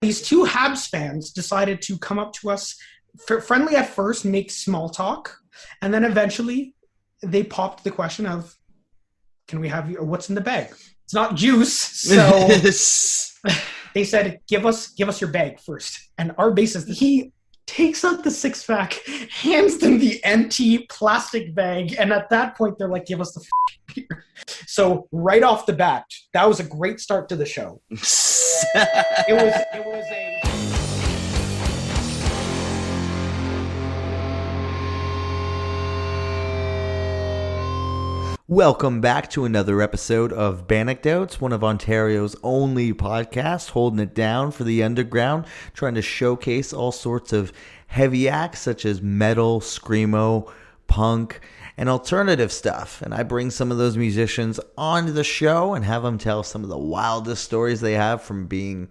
These two Habs fans decided to come up to us, friendly at first, make small talk, and then eventually they popped the question of, "Can we have you? What's in the bag?" It's not juice, so they said, "Give us your bag first." And our bassist, he takes out the six-pack, hands them the empty plastic bag, and at that point they're like, "Give us the beer." So right off the bat, that was a great start to the show. It was a. Welcome back to another episode of Bannockdotes, one of Ontario's only podcasts, holding it down for the underground, trying to showcase all sorts of heavy acts such as metal, screamo, punk, and alternative stuff. And I bring some of those musicians onto the show and have them tell some of the wildest stories they have from being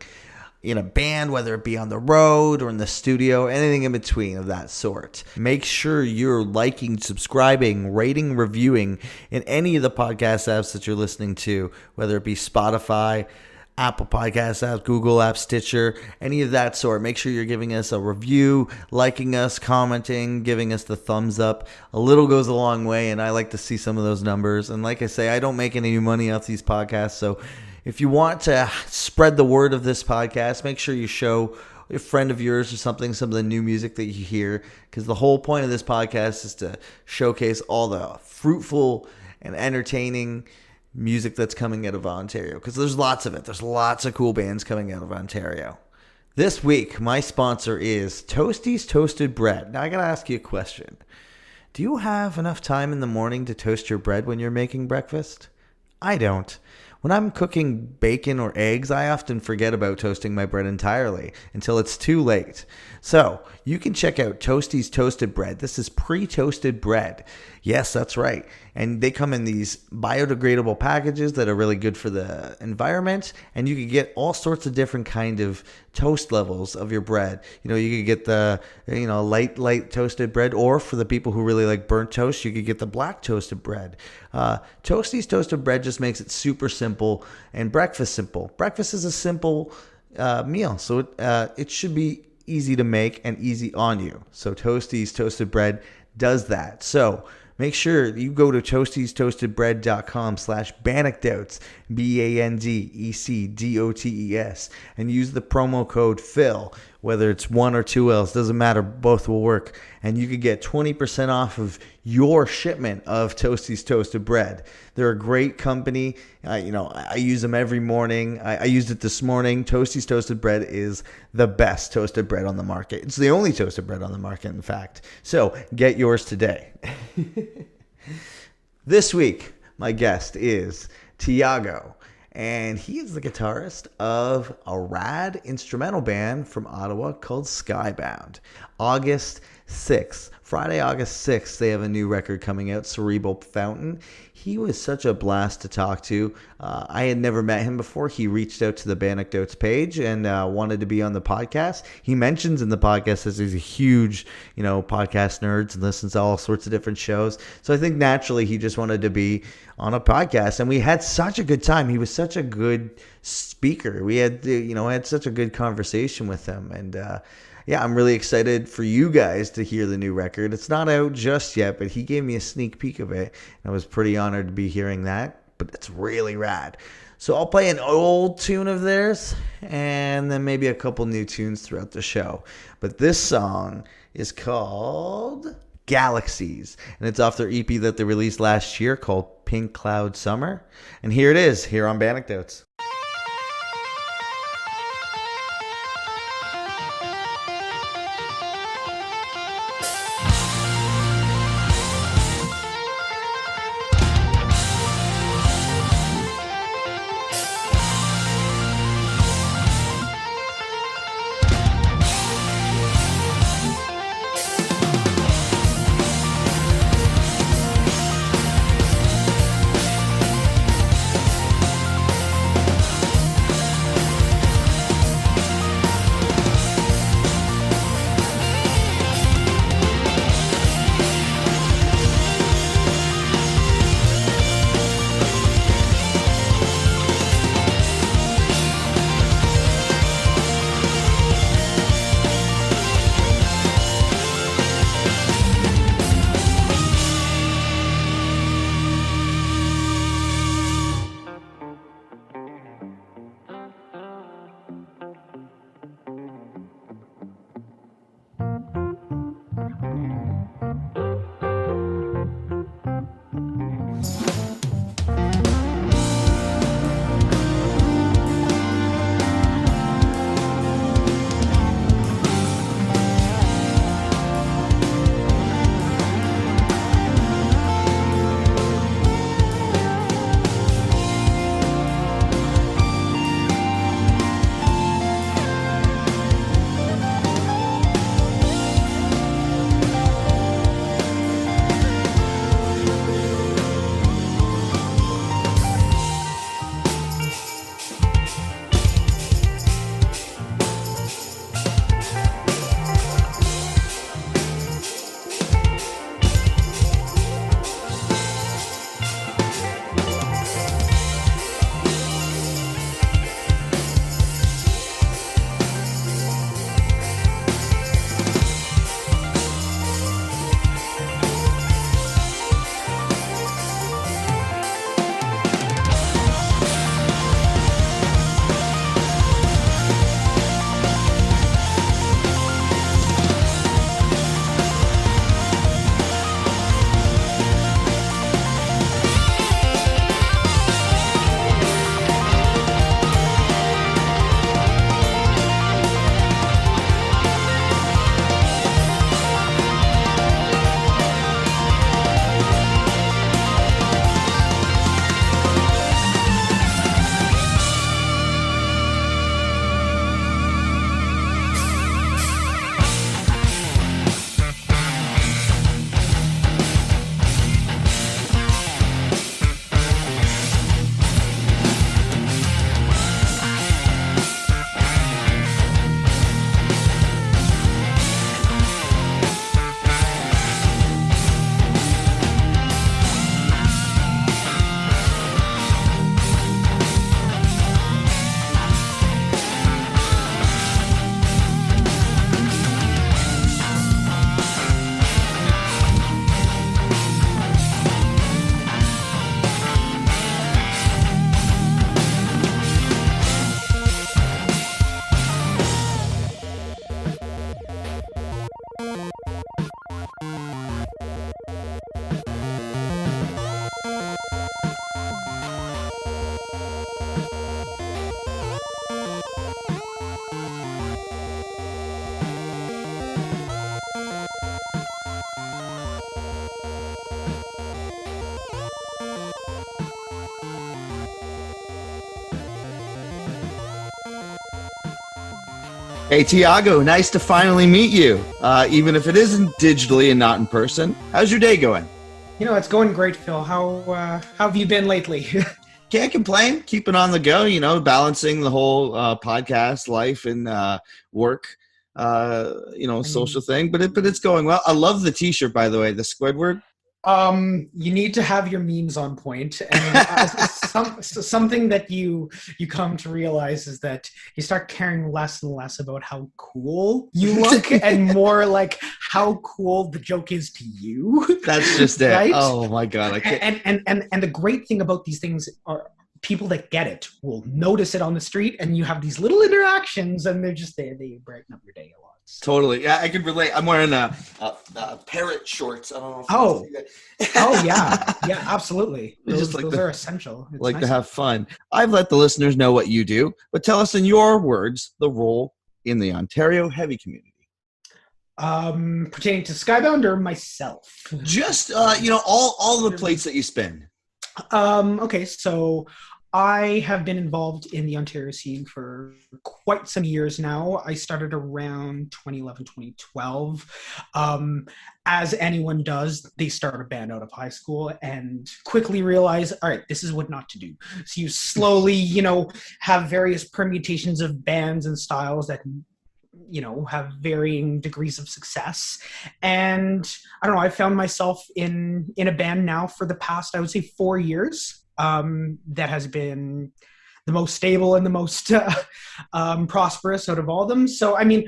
in a band, whether it be on the road or in the studio, anything in between of that sort. Make sure you're liking, subscribing, rating, reviewing in any of the podcast apps that you're listening to, whether it be Spotify, Apple Podcast apps, Google apps, Stitcher, any of that sort. Make sure you're giving us a review, liking us, commenting, giving us the thumbs up. A little goes a long way, and I like to see some of those numbers. And like I say, I don't make any money off these podcasts, so if you want to spread the word of this podcast, make sure you show a friend of yours or something, some of the new music that you hear, because the whole point of this podcast is to showcase all the fruitful and entertaining music that's coming out of Ontario, because there's lots of it. There's lots of cool bands coming out of Ontario. This week, my sponsor is Toasties Toasted Bread. Now, I got to ask you a question. Do you have enough time in the morning to toast your bread when you're making breakfast? I don't. When I'm cooking bacon or eggs, I often forget about toasting my bread entirely until it's too late. So you can check out Toasties Toasted Bread. This is pre-toasted bread. Yes, that's right. And they come in these biodegradable packages that are really good for the environment. And you can get all sorts of different kind of toast levels of your bread. You know, you could get the, light toasted bread, or for the people who really like burnt toast, you could get the black toasted bread. Toasties Toasted Bread just makes it super simple and breakfast simple. Breakfast is a simple meal, so it should be easy to make and easy on you. So Toasties Toasted Bread does that. So make sure you go to toastiestoastedbread.com/Bannockdotes, BANDECDOTES, and use the promo code PHIL, whether it's 1 or 2 L's, doesn't matter, both will work. And you could get 20% off of your shipment of Toasties Toasted Bread. They're a great company. I use them every morning. I used it this morning. Toasties Toasted Bread is the best toasted bread on the market. It's the only toasted bread on the market, in fact. So get yours today. This week, my guest is Tiago, and he is the guitarist of a rad instrumental band from Ottawa called Skybound. Friday, August 6th, they have a new record coming out, Cerebral Fountain. He was such a blast to talk to. I had never met him before. He reached out to the Bannockdotes page and wanted to be on the podcast. He mentions in the podcast that he's a huge, podcast nerd and listens to all sorts of different shows. So I think naturally he just wanted to be on a podcast, and we had such a good time. He was such a good speaker. We had, had such a good conversation with him, and I'm really excited for you guys to hear the new record. It's not out just yet, but he gave me a sneak peek of it, and I was pretty honored to be hearing that, but it's really rad. So I'll play an old tune of theirs, and then maybe a couple new tunes throughout the show. But this song is called Galaxies, and it's off their EP that they released last year called Pink Cloud Summer. And here it is, here on Bannockdotes. Hey, Tiago, nice to finally meet you, even if it isn't digitally and not in person. How's your day going? It's going great, Phil. How have you been lately? Can't complain. Keeping on the go, balancing the whole podcast life and work, I social mean, thing. But it's going well. I love the T-shirt, by the way, the Squidward. you need to have your memes on point, and something that you come to realize is that you start caring less and less about how cool you look, and more like how cool the joke is to you. That's just it. Right? Oh my god, I can't. And the great thing about these things are people that get it will notice it on the street, and you have these little interactions, and they're just they brighten up your day a lot. So. Totally. Yeah, I can relate. I'm wearing parrot shorts. I don't know if you Oh, can see that. oh yeah, yeah, absolutely. Just Those are essential. It's like nice. to have fun. I've let the listeners know what you do, but tell us in your words the role in the Ontario heavy community. Pertaining to Skybound or myself? Just all the plates that you spin. Okay, so I have been involved in the Ontario scene for quite some years now. I started around 2011, 2012. As anyone does, they start a band out of high school and quickly realize, all right, this is what not to do. So you slowly, have various permutations of bands and styles that have varying degrees of success. And I don't know, I found myself in a band now for the past, I would say, 4 years. That has been the most stable and the most prosperous out of all of them. So, I mean,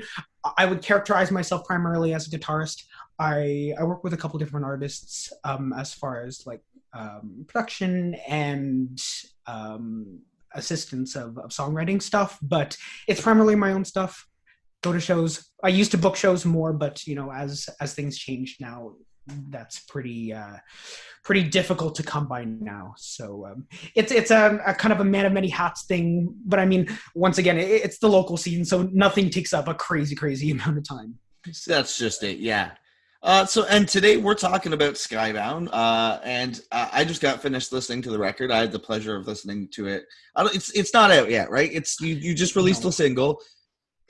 I would characterize myself primarily as a guitarist. I work with a couple different artists as far as like production and assistance of songwriting stuff, but it's primarily my own stuff. Go to shows. I used to book shows more, but as things change now, that's pretty difficult to come by now. So it's a kind of a man of many hats thing. But I mean, once again, it's the local scene, so nothing takes up a crazy amount of time. That's just it, yeah. And today we're talking about Skybound, and I just got finished listening to the record. I had the pleasure of listening to it. It's not out yet, right? It's you just released a single.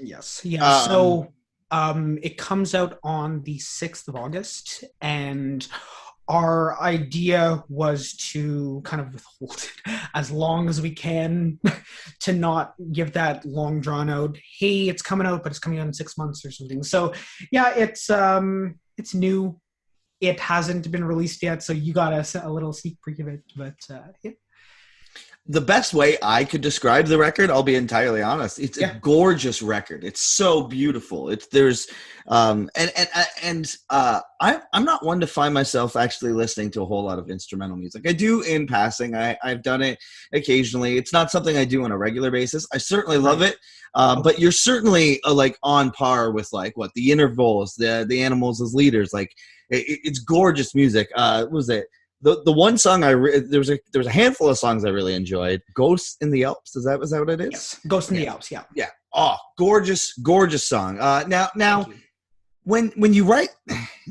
Yes. Yeah. So it comes out on the 6th of August, and our idea was to kind of withhold it as long as we can to not give that long drawn out, hey, it's coming out, but it's coming out in 6 months or something. So yeah, it's new. It hasn't been released yet, so you got a little sneak peek of it, but yeah. The best way I could describe the record, I'll be entirely honest, it's a gorgeous record. It's so beautiful. I'm not one to find myself actually listening to a whole lot of instrumental music. I do in passing. I've done it occasionally. It's not something I do on a regular basis. I certainly love it. But you're certainly like on par with like what the Intervals, the Animals as Leaders. Like it's gorgeous music. What was it? The one song there was a handful of songs I really enjoyed. Ghosts in the Alps. Is that what it is? Yes, Ghosts in the Alps. Yeah. Yeah. Oh, gorgeous song. Now, when you write,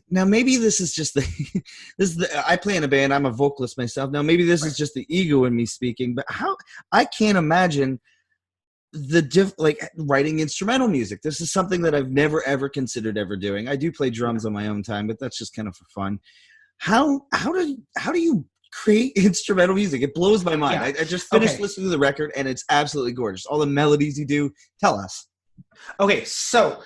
now maybe this is just I play in a band. I'm a vocalist myself. Now maybe this is just the ego in me speaking, but I can't imagine like writing instrumental music. This is something that I've never ever considered ever doing. I do play drums on my own time, but that's just kind of for fun. How do you create instrumental music? It blows my mind. I just finished listening to the record, and it's absolutely gorgeous. All the melodies you do. Tell us. Okay, so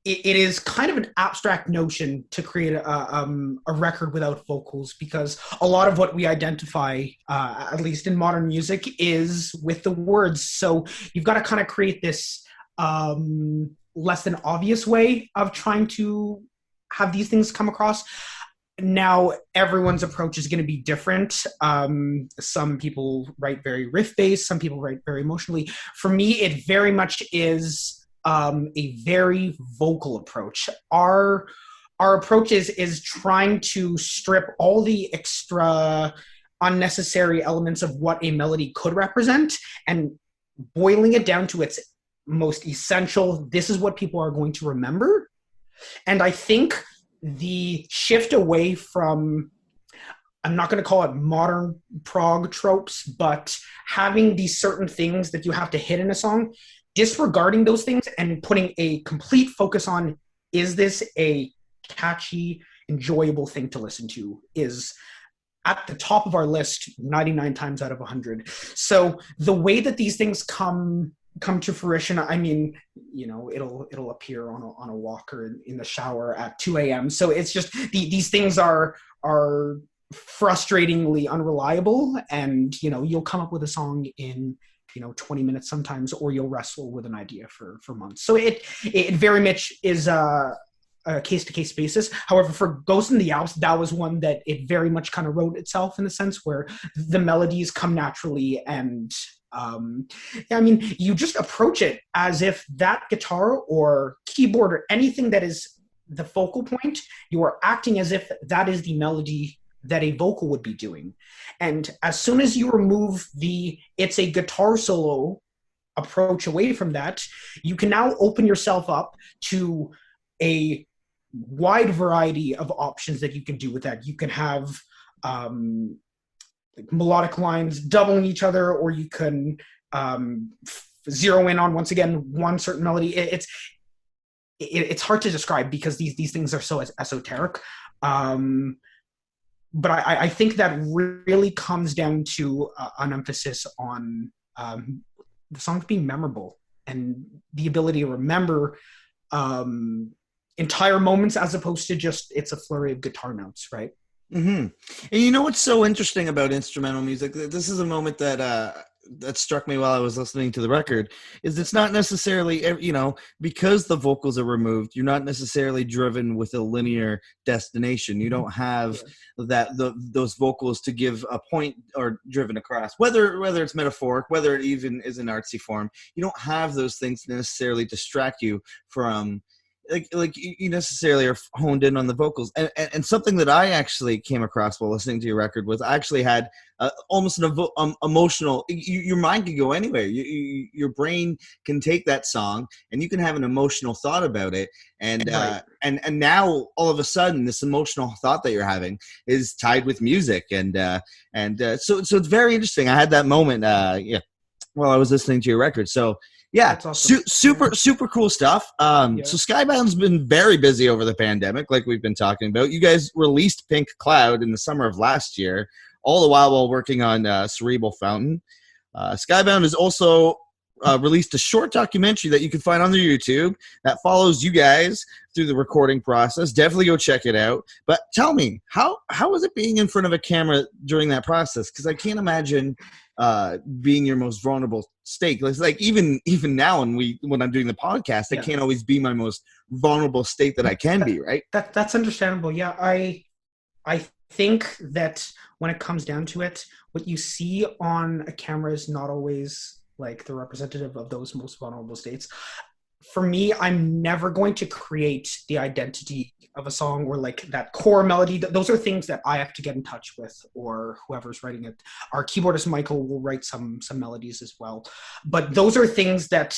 it is kind of an abstract notion to create a record without vocals, because a lot of what we identify, at least in modern music, is with the words. So you've got to kind of create this less than obvious way of trying to have these things come across. Now, everyone's approach is going to be different. Some people write very riff-based. Some people write very emotionally. For me, it very much is a very vocal approach. Our approach is trying to strip all the extra unnecessary elements of what a melody could represent and boiling it down to its most essential. This is what people are going to remember. And I think the shift away from, I'm not going to call it modern prog tropes, but having these certain things that you have to hit in a song disregarding those things and putting a complete focus on, is this a catchy, enjoyable thing to listen to, is at the top of our list 99 times out of 100. So the way that these things come to fruition, I mean, it'll appear on a walk or in the shower at 2 a.m. So it's just these things are frustratingly unreliable, and you'll come up with a song in 20 minutes sometimes, or you'll wrestle with an idea for months. So it very much is a case-to-case basis. However, for Ghost in the Alps, that was one that it very much kind of wrote itself, in the sense where the melodies come naturally, and I mean, you just approach it as if that guitar or keyboard or anything that is the focal point, you are acting as if that is the melody that a vocal would be doing. And as soon as you remove it's a guitar solo approach away from that, you can now open yourself up to a wide variety of options that you can do with that. You can have melodic lines doubling each other, or you can zero in on, once again, one certain melody. It's hard to describe because these things are so esoteric. But I think that really comes down to an emphasis on the songs being memorable and the ability to remember entire moments, as opposed to just it's a flurry of guitar notes, right? Mm-hmm. And what's so interesting about instrumental music? This is a moment that struck me while I was listening to the record, is it's not necessarily, because the vocals are removed, you're not necessarily driven with a linear destination. You don't have those vocals to give a point or driven across, whether it's metaphoric, whether it even is an artsy form. You don't have those things to necessarily distract you from, like you necessarily are honed in on the vocals. And something that I actually came across while listening to your record was, I actually had almost an emotional, your mind can go anywhere. Your brain can take that song and you can have an emotional thought about it. And Right. and now all of a sudden this emotional thought that you're having is tied with music. And so it's very interesting. I had that moment while I was listening to your record. So yeah, That's awesome. super cool stuff. So Skybound's been very busy over the pandemic, like we've been talking about. You guys released Pink Cloud in the summer of last year, all the while working on Cerebral Fountain. Skybound has also released a short documentary that you can find on their YouTube that follows you guys through the recording process. Definitely go check it out. But tell me, how was it being in front of a camera during that process? Because I can't imagine being your most vulnerable state. It's like even now when I'm doing the podcast, I can't always be my most vulnerable state that I can be, right? That's understandable. Yeah, I think that when it comes down to it, what you see on a camera is not always like the representative of those most vulnerable states. For me, I'm never going to create the identity of a song or like that core melody. Those are things that I have to get in touch with, or whoever's writing it. Our keyboardist Michael will write some melodies as well. But those are things that,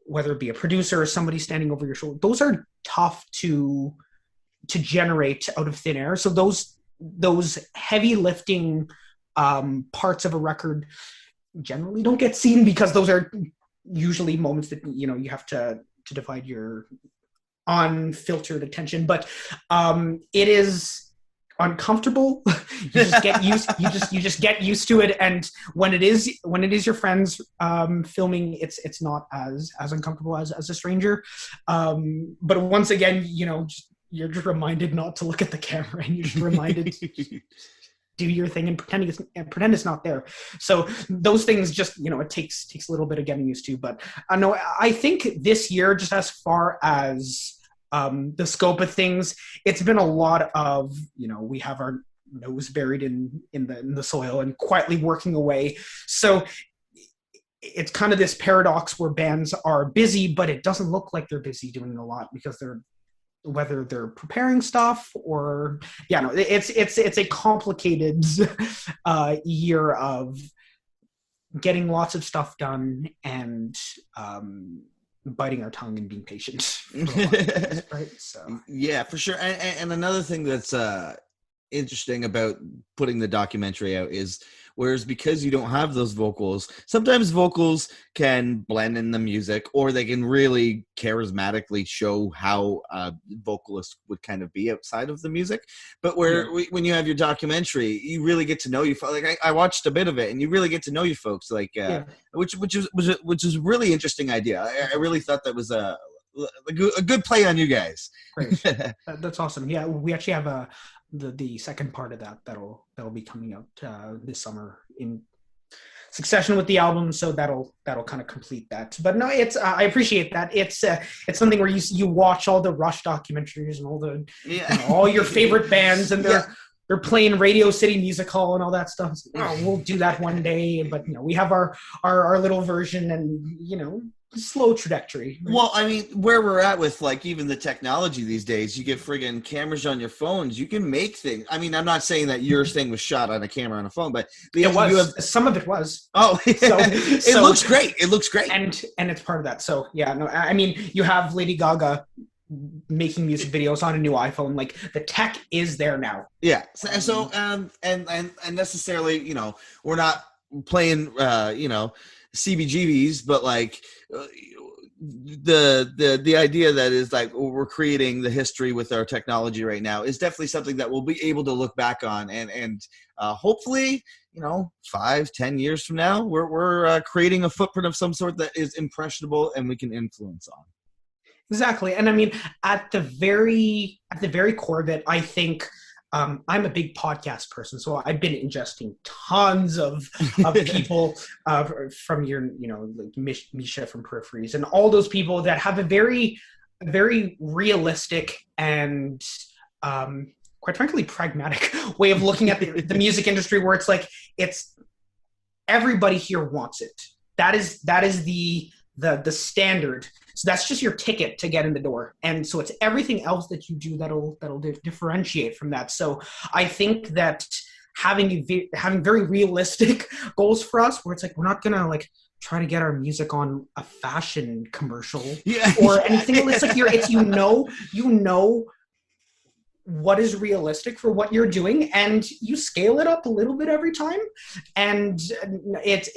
whether it be a producer or somebody standing over your shoulder, those are tough to generate out of thin air. So those heavy lifting parts of a record generally don't get seen, because those are usually moments that you have to divide your unfiltered attention. But it is uncomfortable. You just get used. You just get used to it. And when it is your friends filming, it's not as uncomfortable as a stranger. But once again, you're just reminded not to look at the camera, and you're just reminded do your thing and pretend it's not there. So those things just, it takes a little bit of getting used to. But no, I think this year, just as far as the scope of things, it's been a lot of, we have our nose buried in the soil and quietly working away. So it's kind of this paradox where bands are busy, but it doesn't look like they're busy doing a lot, because whether they're preparing stuff or it's a complicated year of getting lots of stuff done and biting our tongue and being patient for a lot of things, right? So yeah, for sure. And another thing that's interesting about putting the documentary out is Whereas because you don't have those vocals, sometimes vocals can blend in the music, or they can really charismatically show how a vocalist would kind of be outside of the music. But when you have your documentary, you really get to know you. Like I watched a bit of it, and you really get to know you folks. Like which is a really interesting idea. I really thought that was a good play on you guys. Great. That's awesome. Yeah, we actually have the second part of that'll be coming out this summer in succession with the album, so that'll kind of complete that. But no, it's I appreciate that. It's something where you watch all the Rush documentaries and all the all your favorite bands, and they're playing Radio City Music Hall and all that stuff. So, we'll do that one day, but we have our little version, and slow trajectory. Right? Well, I mean, where we're at with like even the technology these days, you get friggin' cameras on your phones. You can make things. I mean, I'm not saying that your thing was shot on a camera on a phone, but some of it was. Oh, it looks great. It looks great, and it's part of that. So yeah, no, I mean, you have Lady Gaga making music videos on a new iPhone. Like the tech is there now. Yeah. So and necessarily, we're not playing, CBGBs, but like the idea that is like we're creating the history with our technology right now is definitely something that we'll be able to look back on and hopefully 5-10 years from now we're creating a footprint of some sort that is impressionable and we can influence on. Exactly. And I mean, at the very core of it, I think I'm a big podcast person, so I've been ingesting tons of people from your, like Misha from Peripheries, and all those people that have a very realistic and quite frankly pragmatic way of looking at the music industry, where it's like it's everybody here wants it. That is the standard. So that's just your ticket to get in the door. And so it's everything else that you do that'll differentiate from that. So I think that having very realistic goals for us, where it's like we're not gonna like try to get our music on a fashion commercial or anything. It's like you know what is realistic for what you're doing, and you scale it up a little bit every time, and it's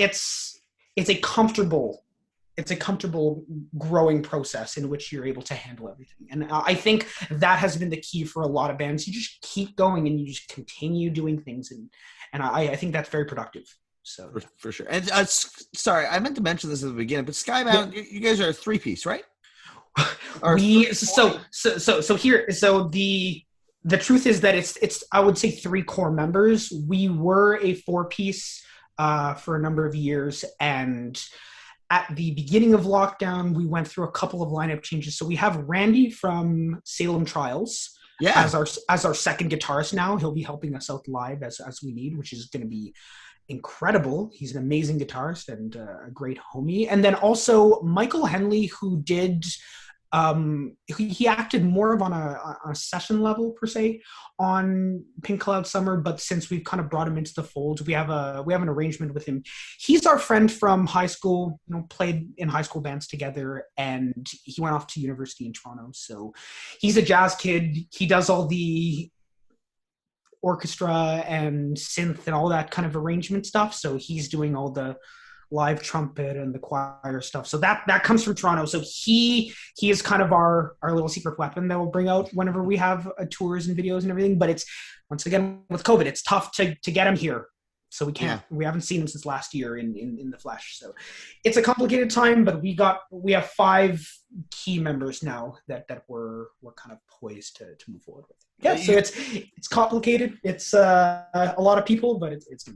a comfortable growing process in which you're able to handle everything. And I think that has been the key for a lot of bands. You just keep going and you just continue doing things. And I think that's very productive. So for sure. And sorry, I meant to mention this at the beginning, but Skybound, you guys are a 3-piece, right? The truth is that it's I would say 3 core members. We were a 4-piece for a number of years, and at the beginning of lockdown, we went through a couple of lineup changes. So we have Randy from Salem Trials as our second guitarist now. He'll be helping us out live as we need, which is going to be incredible. He's an amazing guitarist and a great homie. And then also Michael Henley, who did he acted more of on a session level per se on Pink Cloud Summer, but since we've kind of brought him into the fold, we have an arrangement with him. He's our friend from high school, played in high school bands together, and he went off to university in Toronto. So he's a jazz kid. He does all the orchestra and synth and all that kind of arrangement stuff. So he's doing all the live trumpet and the choir stuff. So that comes from Toronto. So he is kind of our little secret weapon that we'll bring out whenever we have tours and videos and everything. But it's, once again, with COVID, it's tough to get him here. So we haven't seen him since last year in the flesh. So it's a complicated time, but we have 5 key members now that we're kind of poised to move forward with. Yeah. So it's complicated. It's a lot of people, but it's going to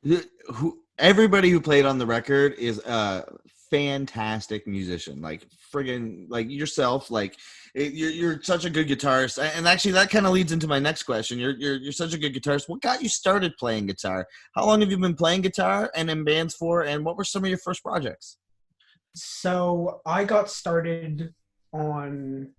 be fun. Everybody who played on the record is a fantastic musician, like friggin' like yourself. Like you're such a good guitarist, and actually that kind of leads into my next question. You're such a good guitarist. What got you started playing guitar? How long have you been playing guitar and in bands for? And what were some of your first projects? So I got started on,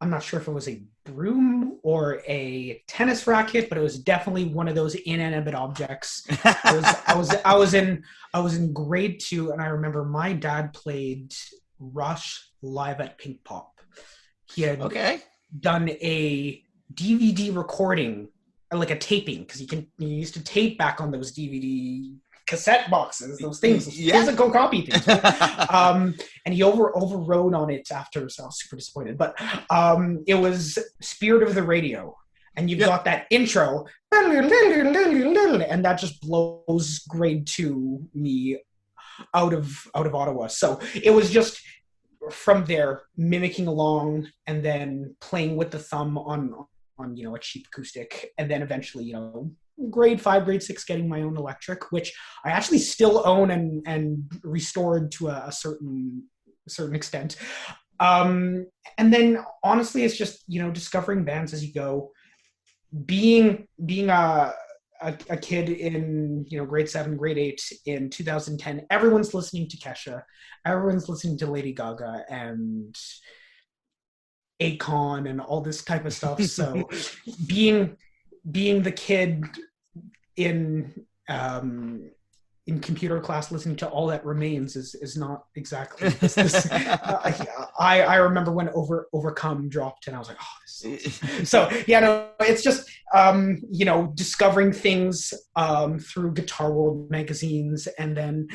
I'm not sure if it was a broom or a tennis racket, but it was definitely one of those inanimate objects. I was in grade 2, and I remember my dad played Rush live at Pink Pop. He had done a DVD recording like a taping, because you used to tape back on those DVD cassette boxes, those things, those physical copy things. Right? And he overrode on it after, so I was super disappointed. But it was Spirit of the Radio, and you've got that intro, and that just blows grade 2 me out of Ottawa. So it was just from there mimicking along and then playing with the thumb on a cheap acoustic, and then eventually grade 5 grade 6 getting my own electric, which I actually still own and restored to a certain extent. And then honestly it's just discovering bands as you go, being a kid in grade 7 grade 8 in 2010. Everyone's listening to Kesha, everyone's listening to Lady Gaga and Akon and all this type of stuff. So being the kid in computer class listening to All That Remains is not exactly this. I remember when Overcome dropped, and I was like, oh, this is so yeah, no, it's just discovering things through Guitar World magazines, and then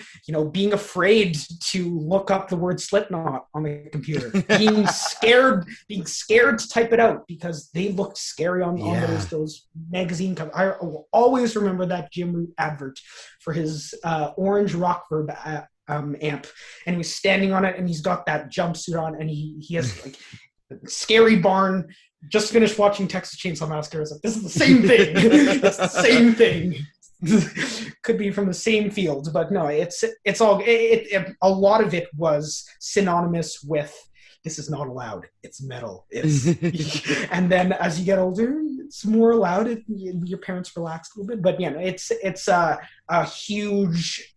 being afraid to look up the word Slipknot on the computer, being scared to type it out because they looked scary on those magazine covers. I will always remember that Jim Root advert for his orange rock verb amp, and he was standing on it, and he's got that jumpsuit on, and he has like Scary Barn. Just finished watching Texas Chainsaw Massacre. I was like, this is the same thing. That's the same thing. Could be from the same field, but no, it's all. A lot of it was synonymous with this is not allowed. It's metal. And then as you get older, it's more allowed. Your parents relax a little bit, but it's a huge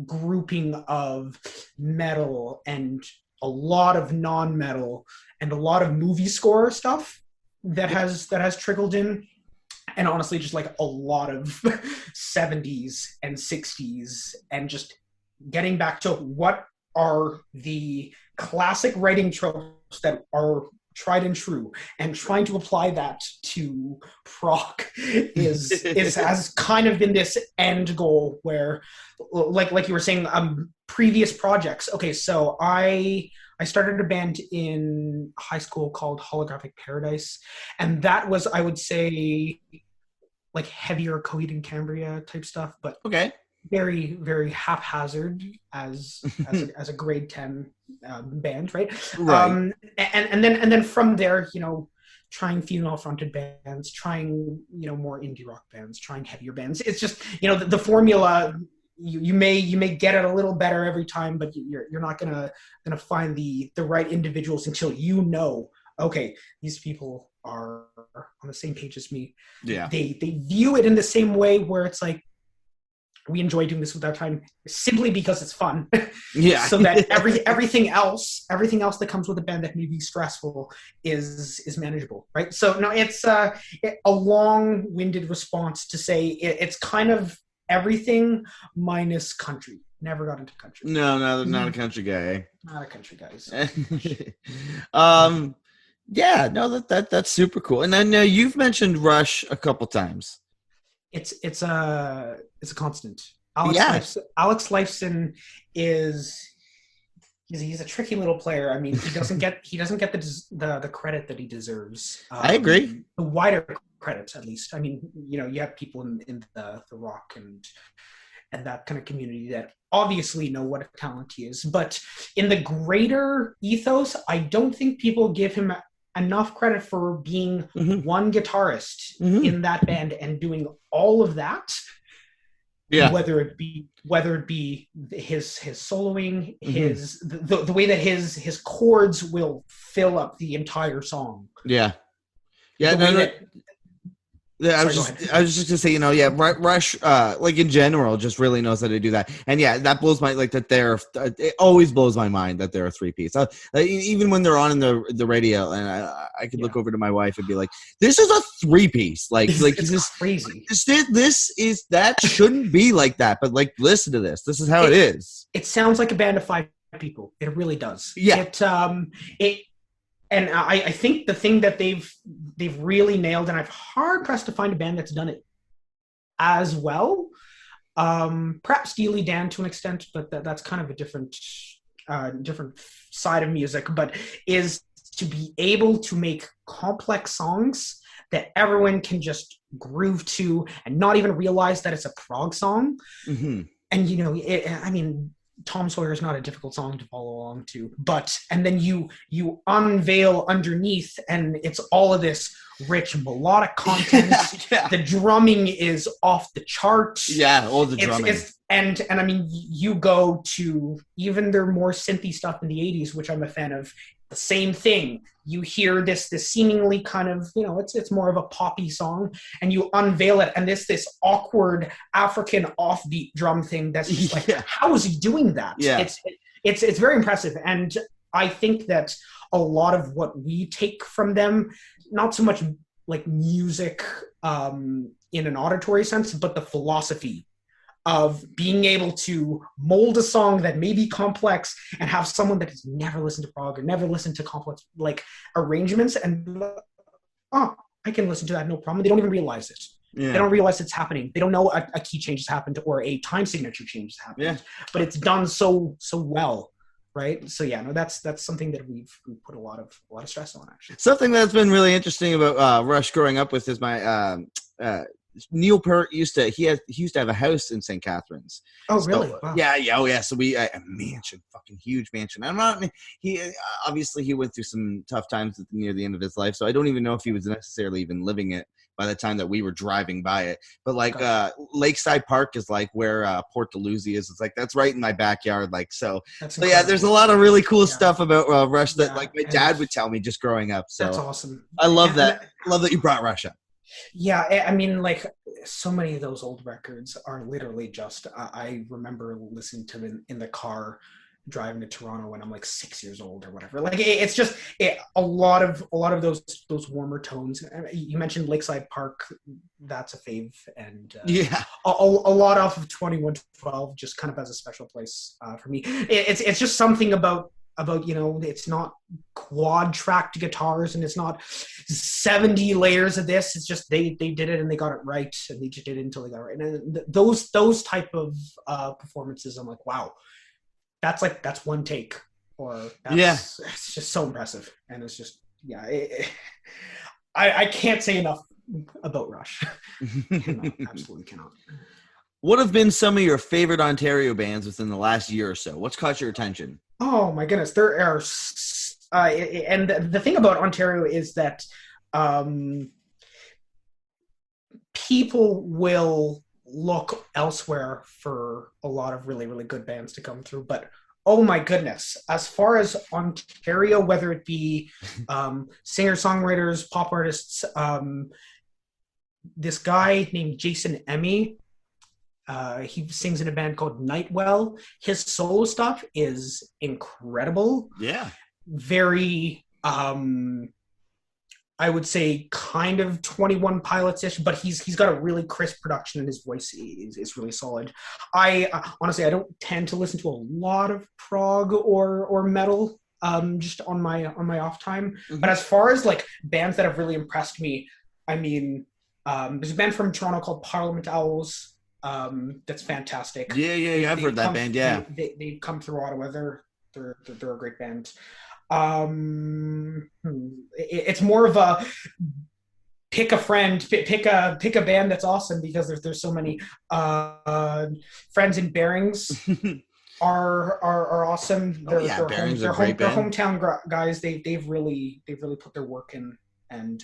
grouping of metal and a lot of non-metal and a lot of movie score stuff that has trickled in, and honestly just like a lot of 70s and 60s, and just getting back to what are the classic writing tropes that are tried and true, and trying to apply that to prog has kind of been this end goal where, like you were saying, previous projects. Okay, so I started a band in high school called Holographic Paradise, and that was, I would say, like heavier Coheed and Cambria type stuff, but very, very haphazard as a grade 10 band, right? And then from there, trying female fronted bands, trying more indie rock bands, trying heavier bands. It's just the formula. You may get it a little better every time, but you're not gonna find the right individuals until okay, these people are on the same page as me. Yeah, they view it in the same way, where it's like, we enjoy doing this with our time simply because it's fun. Yeah. So that everything else that comes with a band that may be stressful is manageable, right? So no, it's a long-winded response to say it's kind of everything minus country. Never got into country. No, not a country guy. Eh? Not a country guy. So. Yeah, no, that's super cool. And I know you've mentioned Rush a couple times. It's a constant. Alex Lifeson he's a tricky little player. I mean, he doesn't get the credit that he deserves. I agree. The wider credit, at least. I mean, you have people in the rock and that kind of community that obviously know what a talent he is, but in the greater ethos, I don't think people give him enough credit for being one guitarist in that band and doing all of that. Yeah. Whether it be his soloing, the way that his chords will fill up the entire song. Yeah. Yeah. I was just gonna say, Rush, like in general, just really knows how to do that, and that blows my it always blows my mind that they're a 3-piece. Even when they're on in the radio, and I could look over to my wife and be like, "This is a 3-piece." Like it's just crazy. That shouldn't be like that, but like, listen to this. This is how it is. It sounds like a band of 5 people. It really does. Yeah. and I think the thing that they've really nailed, and I'm hard pressed to find a band that's done it as well. Perhaps Steely Dan to an extent, but that's kind of a different side of music. But is to be able to make complex songs that everyone can just groove to and not even realize that it's a prog song. Mm-hmm. And I mean, Tom Sawyer is not a difficult song to follow along to, and then you unveil underneath, and it's all of this rich melodic content. Yeah. The drumming is off the charts. Yeah, all the drumming. And I mean, you go to even their more synthy stuff in the '80s, which I'm a fan of. The same thing. You hear this seemingly kind of, it's more of a poppy song, and you unveil it, and this awkward African offbeat drum thing that's just like, how is he doing that? Yeah. It's very impressive, and I think that a lot of what we take from them, not so much like music in an auditory sense, but the philosophy of being able to mold a song that may be complex and have someone that has never listened to prog or never listened to complex like arrangements and I can listen to that, no problem. They don't even realize it. Yeah. They don't realize it's happening. They don't know a key change has happened or a time signature change has happened. Yeah. But it's done so well, right? So that's something that we've put a lot of stress on, actually. Something that's been really interesting about Rush growing up with is my Neil Peart used to have a house in St. Catharines. Oh, really? Wow. Yeah. So we a mansion, fucking huge mansion. He obviously he went through some tough times near the end of his life, so I don't even know if he was necessarily even living it by the time that we were driving by it. But Lakeside Park is like where Port Dalhousie is. It's like that's right in my backyard. Like so yeah. There's a lot of really cool stuff about Rush that like my dad would tell me just growing up. So that's awesome. I love that. I love that you brought Rush up. Yeah, I mean, like so many of those old records are literally just. I remember listening to them in the car driving to Toronto when I'm like 6 years old or whatever. Like it's just a lot of those warmer tones. You mentioned Lakeside Park, that's a fave, and a lot off of 2112 just kind of has a special place for me. It's just something about it's not quad tracked guitars and it's not 70 layers of this. It's just they did it and they got it right, and they just did it until they got it right. And those type of performances, I'm like, wow, that's one take, or it's just so impressive. And it's just I can't say enough about Rush. Absolutely cannot. What have been some of your favorite Ontario bands within the last year or so? What's caught your attention? Oh my goodness, there are, and the thing about Ontario is that people will look elsewhere for a lot of really, really good bands to come through. But oh my goodness, as far as Ontario, whether it be singer-songwriters, pop artists, this guy named Jason Emme, he sings in a band called Nightwell. His solo stuff is incredible. Yeah. Very, I would say kind of 21 Pilots-ish, but he's got a really crisp production and his voice is really solid. I honestly, I don't tend to listen to a lot of prog or metal just on my off time. Mm-hmm. But as far as like bands that have really impressed me, I mean, there's a band from Toronto called Parliament Owls. That's fantastic. Yeah. I've heard that band. Yeah, they come through Ottawa. They're a great band. It's more of a pick a friend, pick a band that's awesome, because there's so many. Friends in Bearings are awesome. Bearings are great band. They're hometown guys. They've really put their work in. And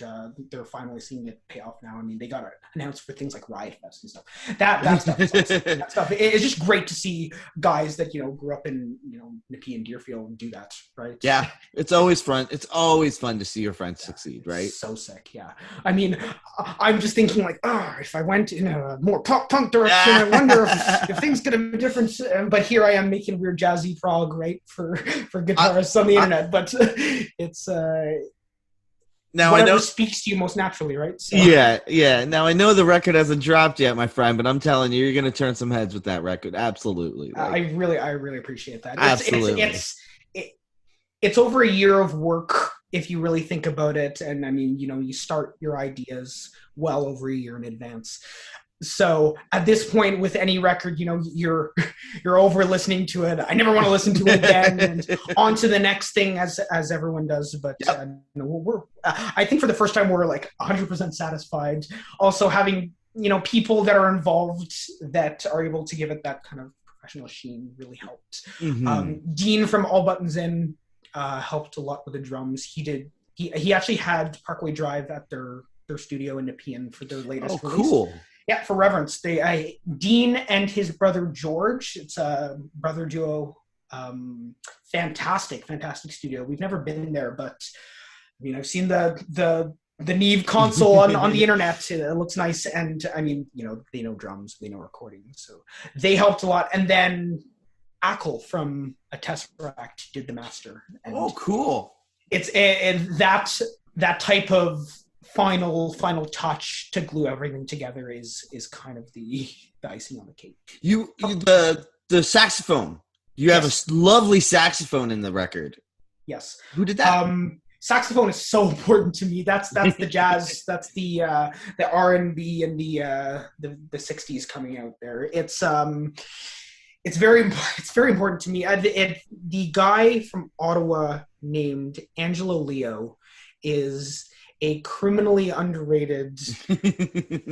they're finally seeing it pay off now. I mean, they got announced for things like Riot Fest and stuff. That stuff is awesome. That stuff. It's just great to see guys that grew up in Nippy and Deerfield do that, right? Yeah, it's always fun. It's always fun to see your friends succeed, right? So sick, yeah. I mean, I'm just thinking like, if I went in a more pop punk direction, I wonder if things could have been different. But here I am making weird jazzy prog, right, for guitarists on the internet. But it's. Now whatever I know speaks to you most naturally, right? So. Yeah. Now I know the record hasn't dropped yet, my friend, but I'm telling you, you're going to turn some heads with that record. Absolutely. I really appreciate that. Absolutely. It's over a year of work if you really think about it. And I mean, you start your ideas well over a year in advance. So at this point with any record, you're over listening to it. I never want to listen to it again, and on to the next thing, as everyone does. But Yep. we're I think for the first time we're like 100% satisfied. Also having people that are involved that are able to give it that kind of professional sheen really helped. Hmm. Dean from All Buttons In helped a lot with the drums. He actually had Parkway Drive at their studio in Nepean for their Oh, latest release. cool. Yeah, for Reverence. Dean and his brother George. It's a brother duo. Fantastic studio. We've never been there, but I mean, I've seen the Neve console on the internet. It looks nice, and I mean, they know drums, they know recording, so they helped a lot. And then Ackle from A Tesseract did the master, Oh, and cool. it's and that type of final touch to glue everything together is kind of the icing on the cake. The saxophone. You have a Yes, lovely saxophone in the record. yes. Who did that? Saxophone is so important to me. That's the jazz. That's the R&B and the 60s coming out there. It's very important to me. The guy from Ottawa named Angelo Leo is a criminally underrated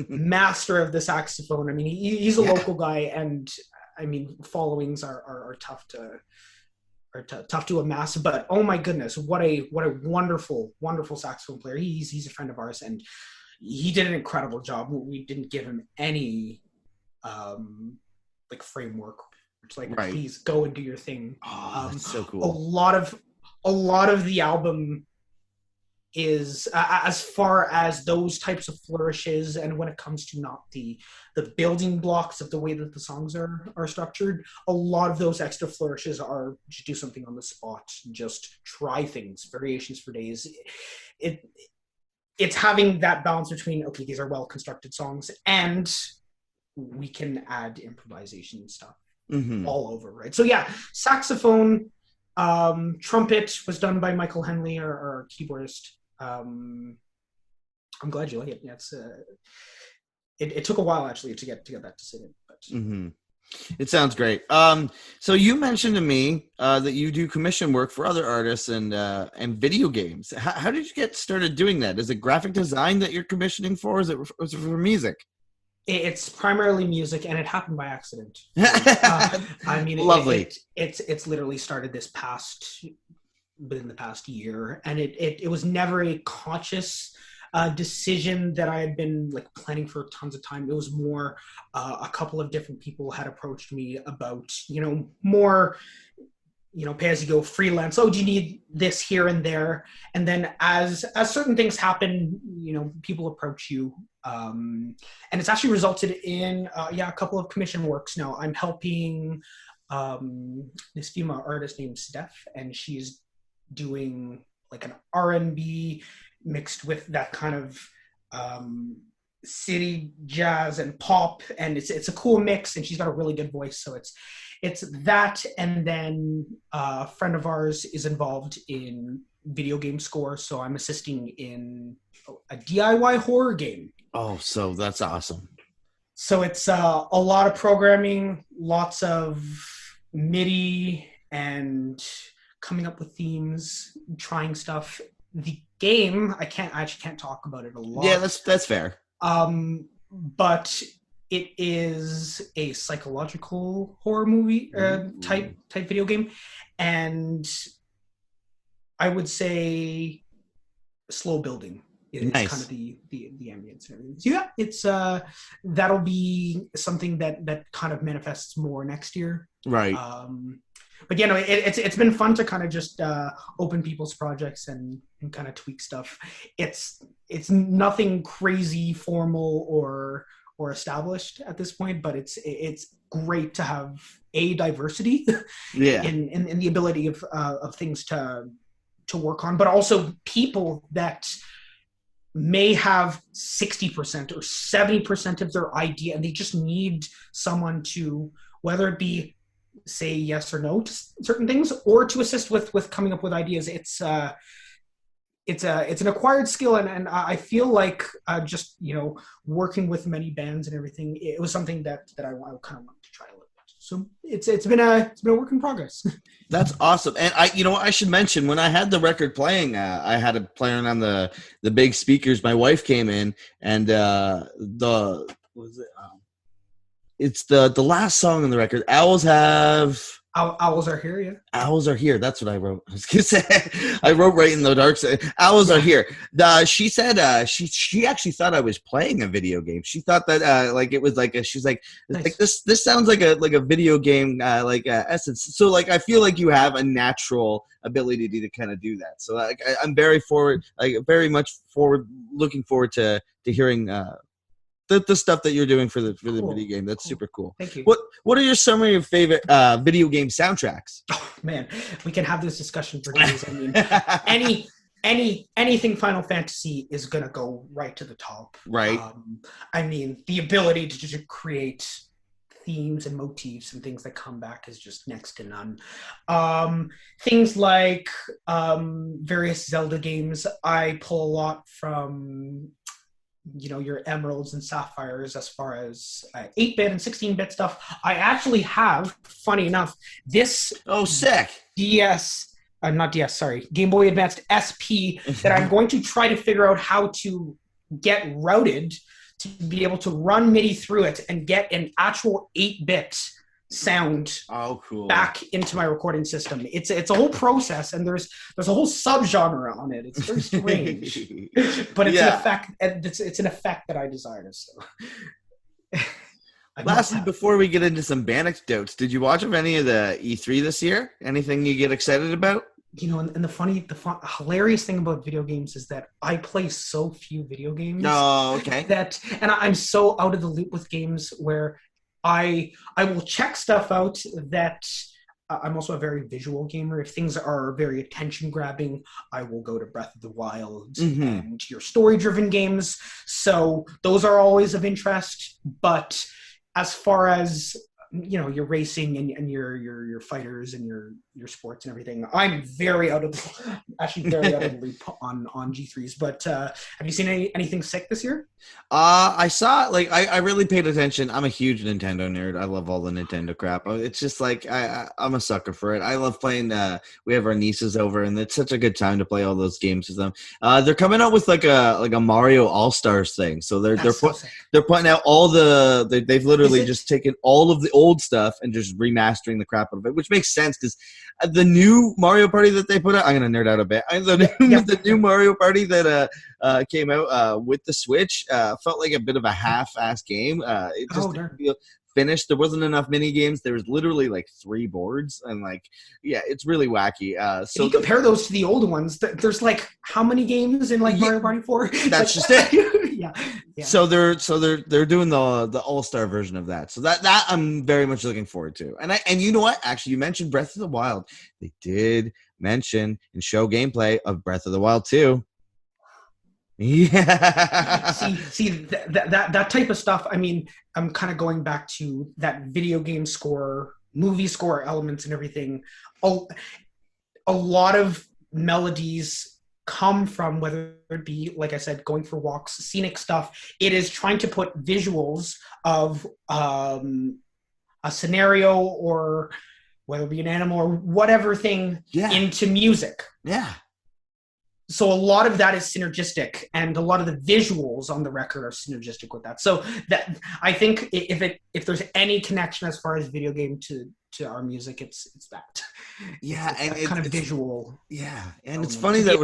master of the saxophone. I mean, he's a Yeah. local guy, and I mean, followings are tough to amass. But oh my goodness, what a wonderful saxophone player. He's a friend of ours, and he did an incredible job. We didn't give him any like framework. It's like, Right. please go and do your thing. Oh, that's so A cool. lot of the album is as far as those types of flourishes, and when it comes to not the building blocks of the way that the songs are structured, a lot of those extra flourishes are just do something on the spot, just try things, variations for days. it it's having that balance between, okay, these are well constructed songs, and we can add improvisation and stuff Hmm. all over, right? So yeah, saxophone, trumpet was done by Michael Henley, our keyboardist. I'm glad you like it. Yeah, it took a while actually to get that to sit in, but Hmm. It sounds great. So you mentioned to me that you do commission work for other artists and video games. How did you get started doing that? Is it graphic design that you're commissioning for? Or is it for music? it's primarily music, and it happened by accident. Right? I mean, Lovely. it's literally started within the past year, and it was never a conscious decision that I had been like planning for tons of time. It was more a couple of different people had approached me about more pay as you go freelance. Oh, do you need this here and there? And then as certain things happen, people approach you, and it's actually resulted in a couple of commission works. Now I'm helping this female artist named Steph, and she's doing like an R&B mixed with that kind of city jazz and pop, and it's a cool mix, and she's got a really good voice. So it's that, and then a friend of ours is involved in video game score, so I'm assisting in a DIY horror game. Oh, so that's awesome. So it's a lot of programming, lots of MIDI, and coming up with themes, trying stuff. The game, I actually can't talk about it a Yeah, lot, that's fair. but it is a psychological horror movie Ooh. type video game, and I would say slow building is kind of Nice. the ambience and everything. So yeah, it's that'll be something that kind of manifests more next year. Right. Um, but yeah, no, it's been fun to kind of just open people's projects and kind of tweak stuff. It's nothing crazy formal or established at this point, but it's great to have a diversity Yeah. in the ability of things to work on, but also people that may have 60% or 70% of their idea, and they just need someone to, whether it be say yes or no to certain things, or to assist with coming up with ideas. it's an acquired skill, and I feel like just working with many bands and everything, it was something that I kind of want to try a little bit. So it's been a work in progress. That's awesome. And I should mention when I had the record playing, I had it playing on the big speakers. My wife came in and the what was it? It's the last song on the record. Owls are here, yeah. Owls are here. That's what I wrote. I was gonna say I wrote right in the dark side. Owls are here. She said she actually thought I was playing a video game. She thought that like it was like she's like Nice. like this sounds like a video game essence. So like I feel like you have a natural ability to kind of do that. So like I'm very much looking forward to hearing the stuff that you're doing for the Cool. video game. That's Cool. super cool. Thank you. What are some of your favorite video game soundtracks? Oh man, we can have this discussion for days. I mean, anything Final Fantasy is gonna go right to the top. Right. I mean, the ability to create themes and motifs and things that come back is just next to none. Things like various Zelda games, I pull a lot from your emeralds and sapphires as far as 8-bit and 16-bit stuff. I actually have, funny enough, this Sick. DS, not DS, sorry, Game Boy Advanced SP that I'm going to try to figure out how to get routed to be able to run MIDI through it and get an actual 8-bit sound Cool. back into my recording system. It's a whole process, and there's a whole subgenre on it. It's very strange, but it's an effect. It's an effect that I desire. So, lastly, before we get into some anecdotes, did you watch any of the E3 this year? Anything you get excited about? And the hilarious thing about video games is that I play so few video games. Oh, okay. And I'm so out of the loop with games where I will check stuff out that I'm also a very visual gamer. If things are very attention grabbing, I will go to Breath of the Wild and your story driven games. So those are always of interest. But as far as your racing and your fighters and your sports and everything, I'm very out of the loop on G3s. But have you seen anything sick this year? I saw I really paid attention. I'm a huge Nintendo nerd. I love all the Nintendo crap. It's just like I'm a sucker for it. I love playing. We have our nieces over, and it's such a good time to play all those games with them. They're coming out with like a Mario All Stars thing. So they're putting out all they've literally just taken all of the old stuff and just remastering the crap out of it, which makes sense because the new Mario Party that they put out, I'm gonna nerd out a bit. The new Mario Party that came out with the Switch felt like a bit of a half-ass game. It just didn't feel finished. There wasn't enough mini games. There was literally like 3 boards, and it's really wacky. So if you compare those to the old ones, there's like how many games in Mario Party 4? That's just it. Yeah. So they're doing the all-star version of that. So that I'm very much looking forward to. And you know what? Actually, you mentioned Breath of the Wild. They did mention and show gameplay of Breath of the Wild 2. Yeah. See that type of stuff. I mean, I'm kind of going back to that video game score, movie score elements and everything. A lot of melodies come from, whether it be, like I said, going for walks, scenic stuff. It is trying to put visuals of a scenario, or whether it be an animal or whatever thing, into music. Yeah. So a lot of that is synergistic, and a lot of the visuals on the record are synergistic with that. So that, I think, if there's any connection as far as video game to our music, it's that. Yeah, it's and that kind of visual. Yeah, and it's funny that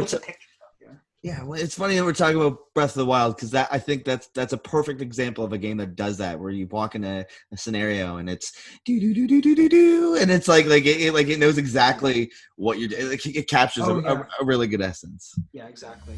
it's funny that we're talking about Breath of the Wild, because I think that's a perfect example of a game that does that, where you walk in a scenario and it's do do do do do do do, and it's like it knows exactly what you're doing. Like it captures a really good essence. Yeah, exactly.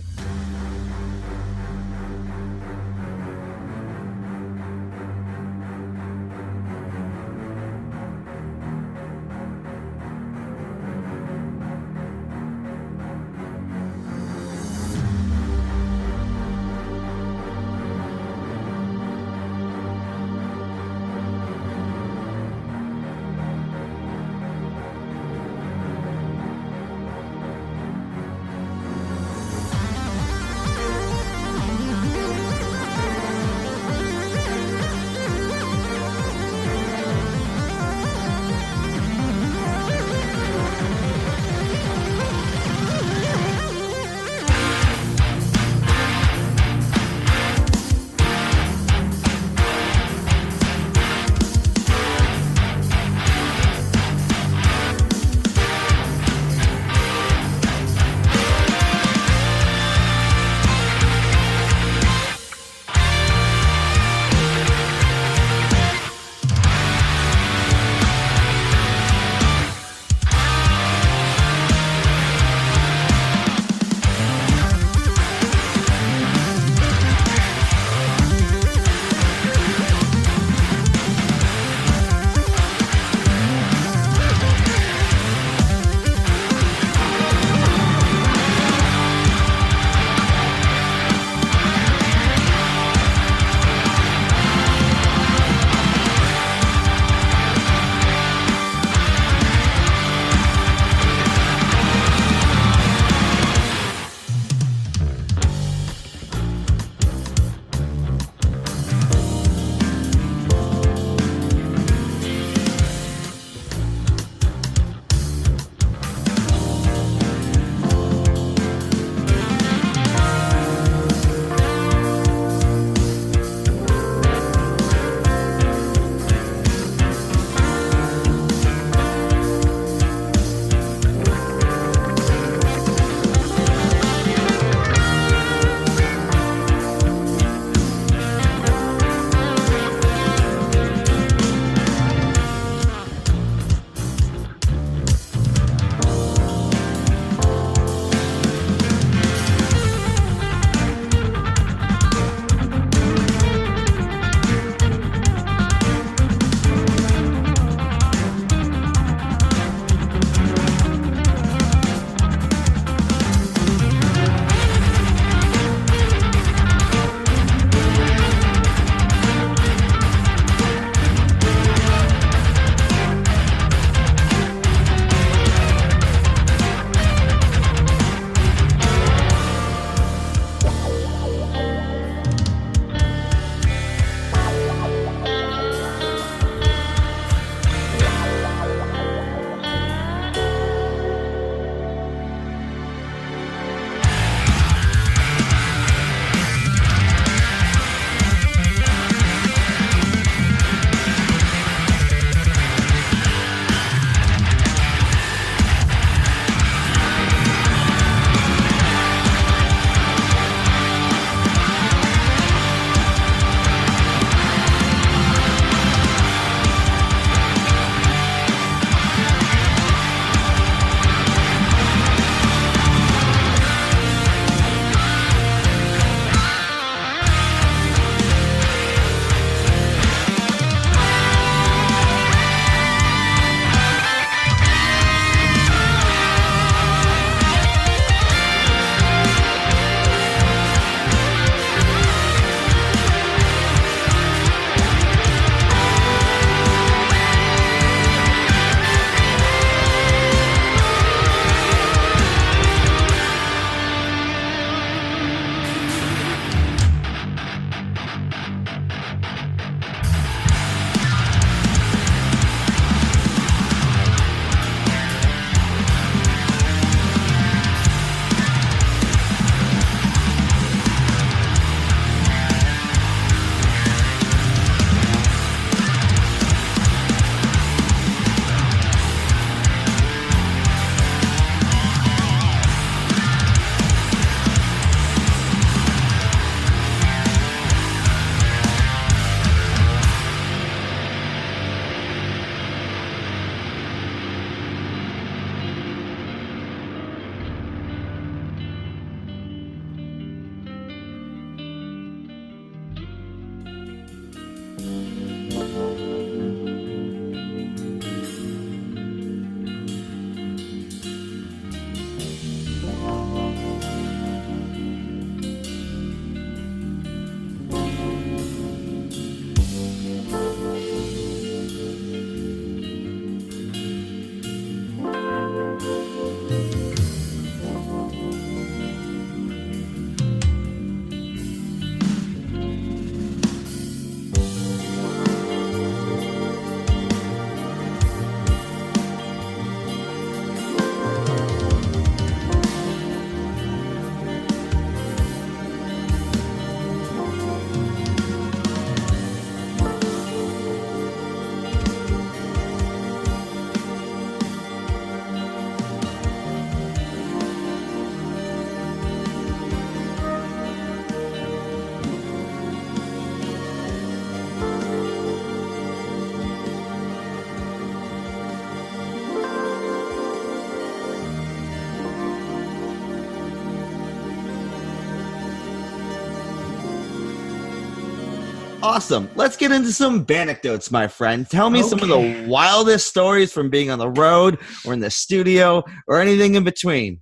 Awesome. Let's get into some anecdotes, my friend. Tell me some of the wildest stories from being on the road or in the studio or anything in between.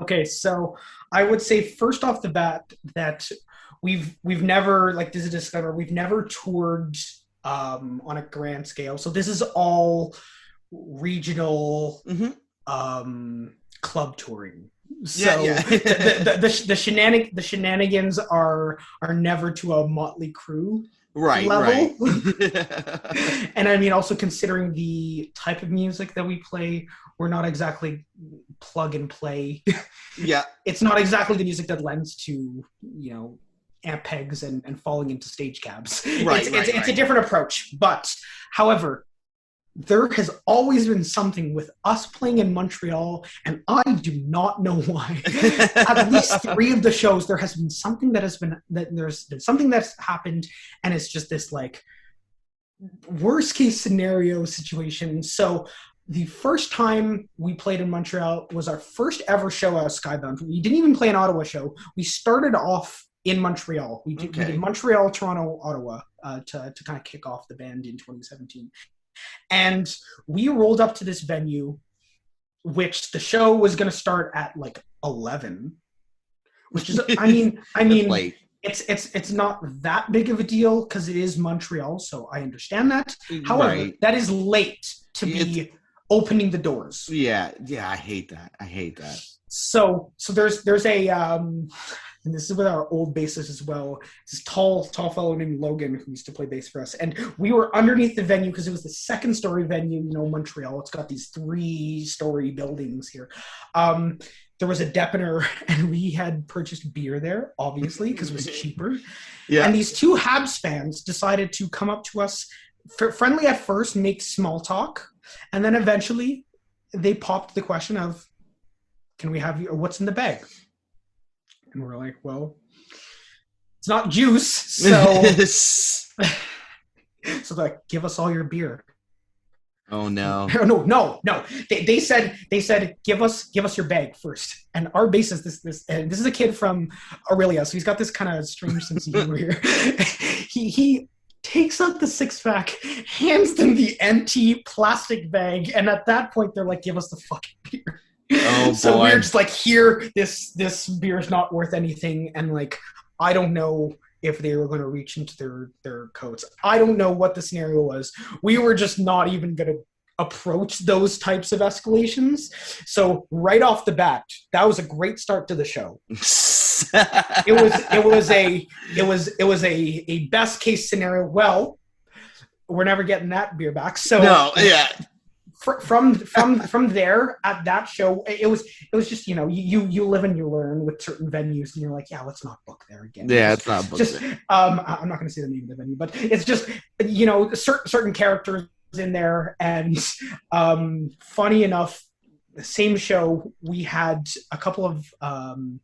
Okay, so I would say first off the bat that we've never, like, this is a disclaimer, we've never toured on a grand scale. So this is all regional club touring. So the shenanigans are never to a Motley Crue level. Right. And I mean, also considering the type of music that we play, we're not exactly plug and play. Yeah. It's not exactly the music that lends to, amp pegs and falling into stage cabs. It's a different approach. But however, there has always been something with us playing in Montreal, and I do not know why. At least 3 of the shows, there has been something there's been something that's happened, and it's just this like worst case scenario situation. So the first time we played in Montreal was our first ever show at Skybound. We didn't even play an Ottawa show. We started off in Montreal. We did Montreal, Toronto, Ottawa to kind of kick off the band in 2017. And we rolled up to this venue, which the show was going to start at like 11, which is, I mean, late. It's not that big of a deal because it is Montreal, so I understand that. However, that is late to be opening the doors. Yeah, I hate that. So there's a and this is with our old bassist as well. This tall fellow named Logan who used to play bass for us. And we were underneath the venue because it was the 2nd-story venue, Montreal. It's got these 3-story buildings here. There was a Depener, and we had purchased beer there, obviously, because it was cheaper. Yeah. And these 2 Habs fans decided to come up to us, friendly at first, make small talk, and then eventually they popped the question of, can we have you, or what's in the bag? And we're like, well, it's not juice, so so they're like, give us all your beer. Oh no. No. They said give us your bag first. And our bassist, this is a kid from Aurelia, so he's got this kind of strange sense of humor here. He takes out the 6-pack, hands them the empty plastic bag, and at that point they're like, give us the fucking beer. Oh, so we're just like, here, this beer is not worth anything, and like, I don't know if they were going to reach into their coats. I don't know what the scenario was. We were just not even going to approach those types of escalations. So right off the bat, that was a great start to the show. It was a best case scenario. Well, we're never getting that beer back. So no, yeah. From there at that show, it was just, you live and you learn with certain venues, and you're like, yeah, let's not book there again. Yeah, it's not booked. Just I'm not going to say the name of the venue, but it's just, certain characters in there, and funny enough, the same show we had a couple of I'm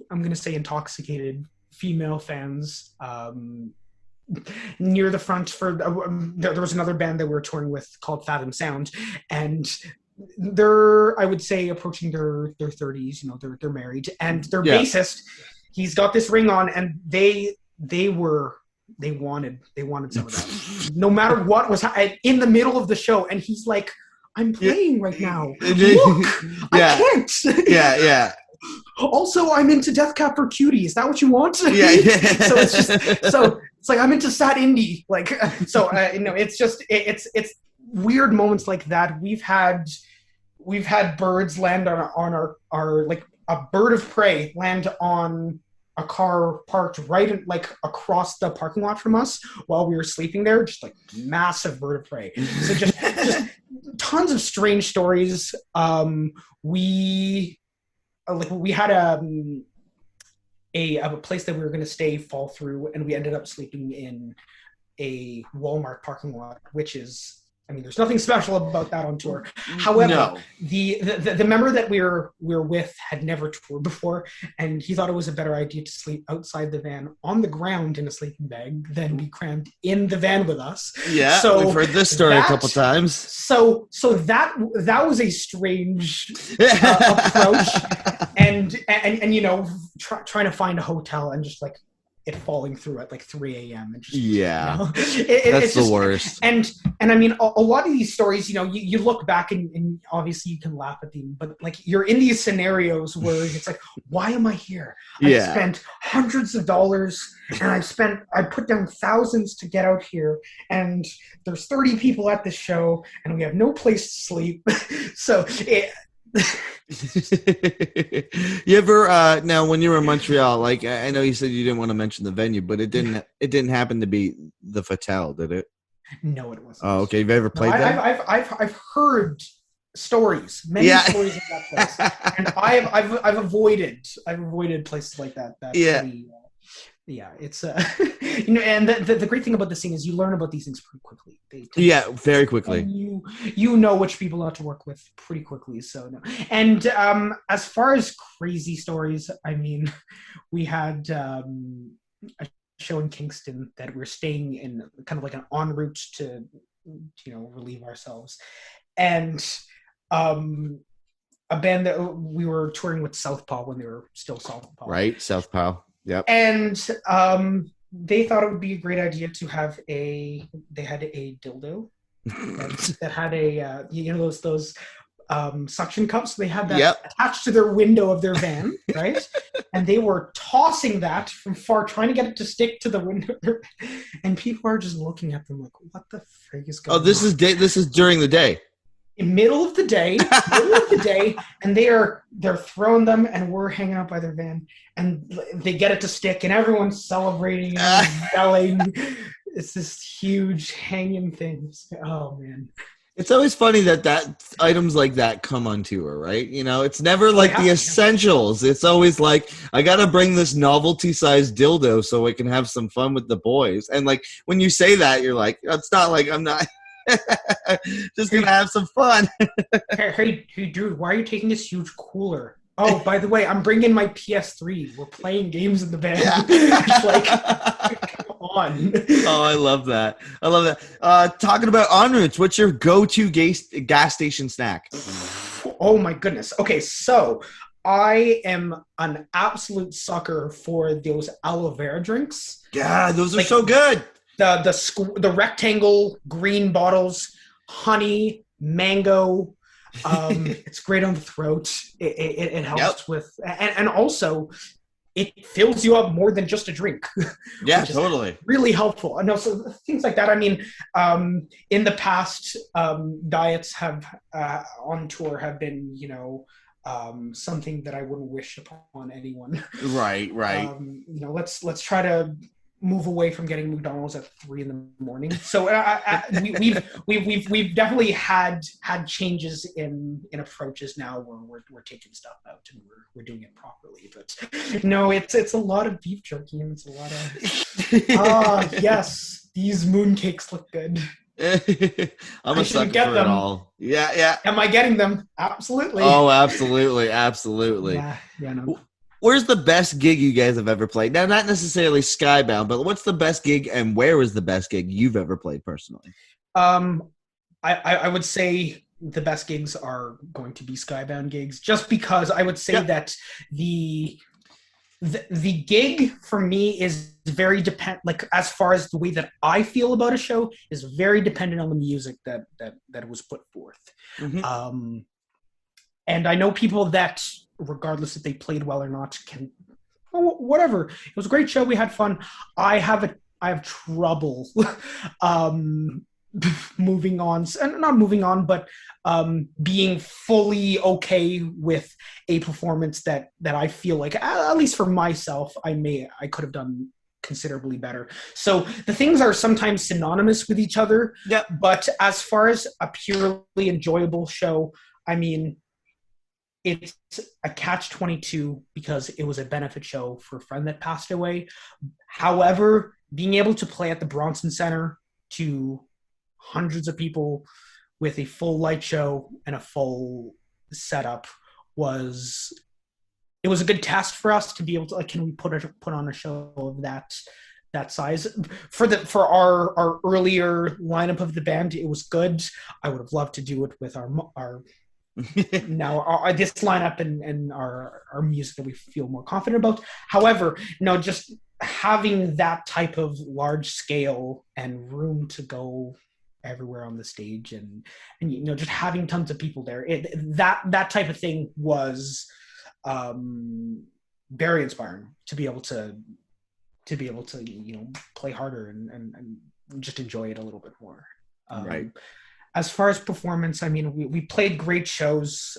going to say intoxicated female fans near the front for there was another band that we were touring with called Fathom Sound, and they're, I would say, approaching their 30s. They're married, and their bassist, he's got this ring on, and they wanted some of that, no matter what was in the middle of the show, and he's like, I'm playing right now. Look, I can't. Yeah. Also, I'm into Death Cab for Cutie. Is that what you want? Yeah. So it's like, I'm into sad indie. Like, so it's just it's weird moments like that. We've had birds land on our like a bird of prey land on a car parked right like across the parking lot from us while we were sleeping there. Just like massive bird of prey. So just tons of strange stories. We had a place that we were going to stay fall through, and we ended up sleeping in a Walmart parking lot, which is, there's nothing special about that on tour. However, the member that we were with had never toured before, and he thought it was a better idea to sleep outside the van on the ground in a sleeping bag than be crammed in the van with us. Yeah, so we've heard this story a couple times. So that was a strange approach, and trying to find a hotel and just like it falling through at like 3 a.m. and just, Yeah. it's That's the just, worst. and I mean, a lot of these stories, you look back and obviously you can laugh at them, but like you're in these scenarios where it's like, why am I here? I've Yeah. spent hundreds of dollars and I put down thousands to get out here, and there's 30 people at this show and we have no place to sleep. So You ever now when you were in Montreal, like I know you said you didn't want to mention the venue, but it didn't happen to be the Fatale, did it? no, it wasn't. Oh, okay. You've ever No, played there? I've heard stories, many Yeah. stories of that place, and I've avoided places like that. That Yeah. really, yeah, it's and the great thing about this thing is you learn about these things pretty quickly. Yeah, very quickly. And you know which people not to work with pretty quickly. So no. And as far as crazy stories, I mean, we had a show in Kingston that we're staying in, kind of like an en route to relieve ourselves, and a band that we were touring with Southpaw when they were still Southpaw, Right, Southpaw. Yep. and they thought it would be a great idea to have they had a dildo that had a those suction cups. They had that Yep. attached to their window of their van, right? And they were tossing that from far, trying to get it to stick to the window. And people are just looking at them like, "What the frig is going Oh, this on?" this is during the day. In middle of the day, and they're throwing them, and we're hanging out by their van, and they get it to stick, and everyone's celebrating and yelling. It's this huge hanging thing. Oh man. It's always funny that items like that come on tour, right? It's never like the essentials. It's always like, I got to bring this novelty-sized dildo so I can have some fun with the boys. And like when you say that, you're like, it's not like I'm not just going to have some fun. Hey, dude, why are you taking this huge cooler? Oh, by the way, I'm bringing my PS3. We're playing games in the band. Yeah. It's like, come on. Oh, I love that. Talking about en routes, what's your go-to gas station snack? Oh my goodness. Okay, so I am an absolute sucker for those aloe vera drinks. Yeah, those are so good. The rectangle green bottles, honey, mango. It's great on the throat. It helps with, and also it fills you up more than just a drink. Yeah, totally. Really helpful. No, so things like that. I mean, in the past, diets have on tour have been, something that I wouldn't wish upon anyone. Right. Let's try to move away from getting McDonald's at 3 a.m. So we've definitely had changes in approaches now where we're taking stuff out and we're doing it properly. But no, it's a lot of beef jerky and it's a lot of yes, these mooncakes look good. I'm a sucker for it all. Yeah. Am I getting them? Absolutely. Oh, absolutely. Yeah. No. Where's the best gig you guys have ever played? Now, not necessarily Skybound, but what's the best gig and where is the best gig you've ever played personally? I would say the best gigs are going to be Skybound gigs, just because I would say that the gig for me is very like as far as the way that I feel about a show is very dependent on the music that was put forth. Mm-hmm. And I know people that, regardless if they played well or not, can whatever. It was a great show. We had fun. I have trouble moving on, and not moving on, but being fully okay with a performance that I feel like, at least for myself, I could have done considerably better. So the things are sometimes synonymous with each other. Yeah. But as far as a purely enjoyable show, I mean, it's a catch-22 because it was a benefit show for a friend that passed away. However, being able to play at the Bronson Center to hundreds of people with a full light show and a full setup was a good test for us to be able to, like, can we put on a show of that size for our earlier lineup of the band. It was good. I would have loved to do it with our now this lineup and our music that we feel more confident about. However, no, just having that type of large scale and room to go everywhere on the stage, and just having tons of people there, that type of thing was very inspiring to be able to play harder and just enjoy it a little bit more. Right. As far as performance, I mean, we played great shows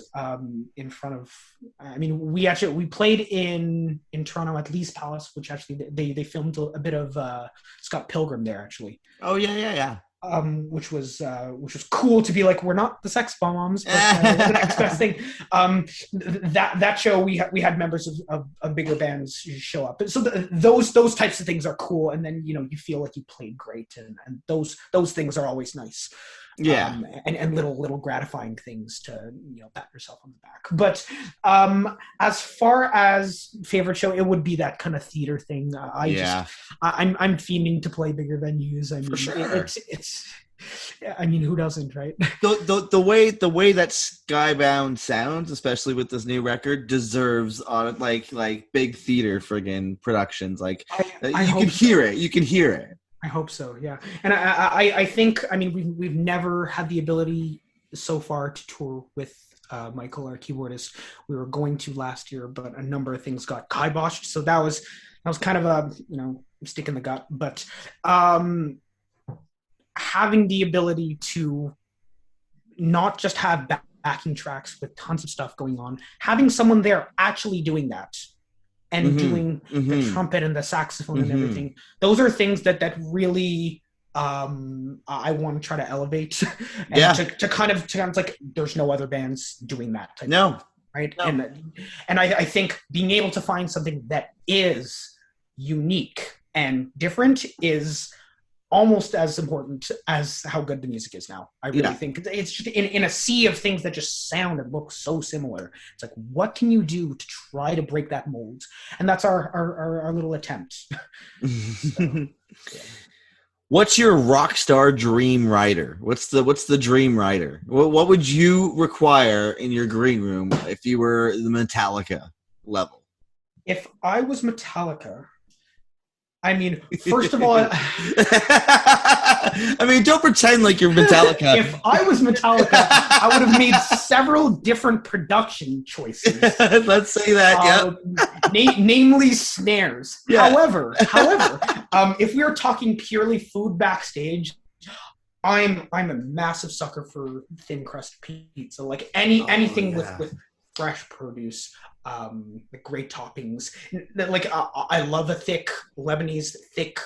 in front of. I mean, we played in Toronto at Lee's Palace, which actually they filmed a bit of Scott Pilgrim there actually. Oh yeah. Which was cool to be like, we're not the Sex Bombs, but the next best thing. That show we had members of bigger bands show up, so those types of things are cool, and then you feel like you played great, and those things are always nice. Yeah. And little gratifying things to pat yourself on the back. But as far as favorite show, it would be that kind of theater thing. I'm fiending to play bigger venues. I mean, for sure. It's I mean, who doesn't, right? The way that Skybound sounds, especially with this new record, deserves like big theater friggin' productions. Like you can hear it. You can hear it. I hope so, yeah. And I think, I mean, we've never had the ability so far to tour with Michael, our keyboardist. We were going to last year, but a number of things got kiboshed. So that was kind of a stick in the gut. But having the ability to not just have backing tracks with tons of stuff going on, having someone there actually doing that, and doing the trumpet and the saxophone and everything. Those are things that really I want to try to elevate. And to kind of like, there's no other bands doing that type of thing, right? No. And I think being able to find something that is unique and different is almost as important as how good the music is now. I really think it's just in a sea of things that just sound and look so similar. It's like, what can you do to try to break that mold? And that's our little attempt. So, yeah. What's your rock star dream writer? What's the dream writer? What would you require in your green room if you were the Metallica level? If I was Metallica, I mean, first of all, I mean, don't pretend like you're Metallica. If I was Metallica, I would have made several different production choices. Let's say that, namely snares. Yeah. However, if we are talking purely food backstage, I'm a massive sucker for thin crust pizza. Like anything with fresh produce. Great toppings. Like I love a thick Lebanese, thick,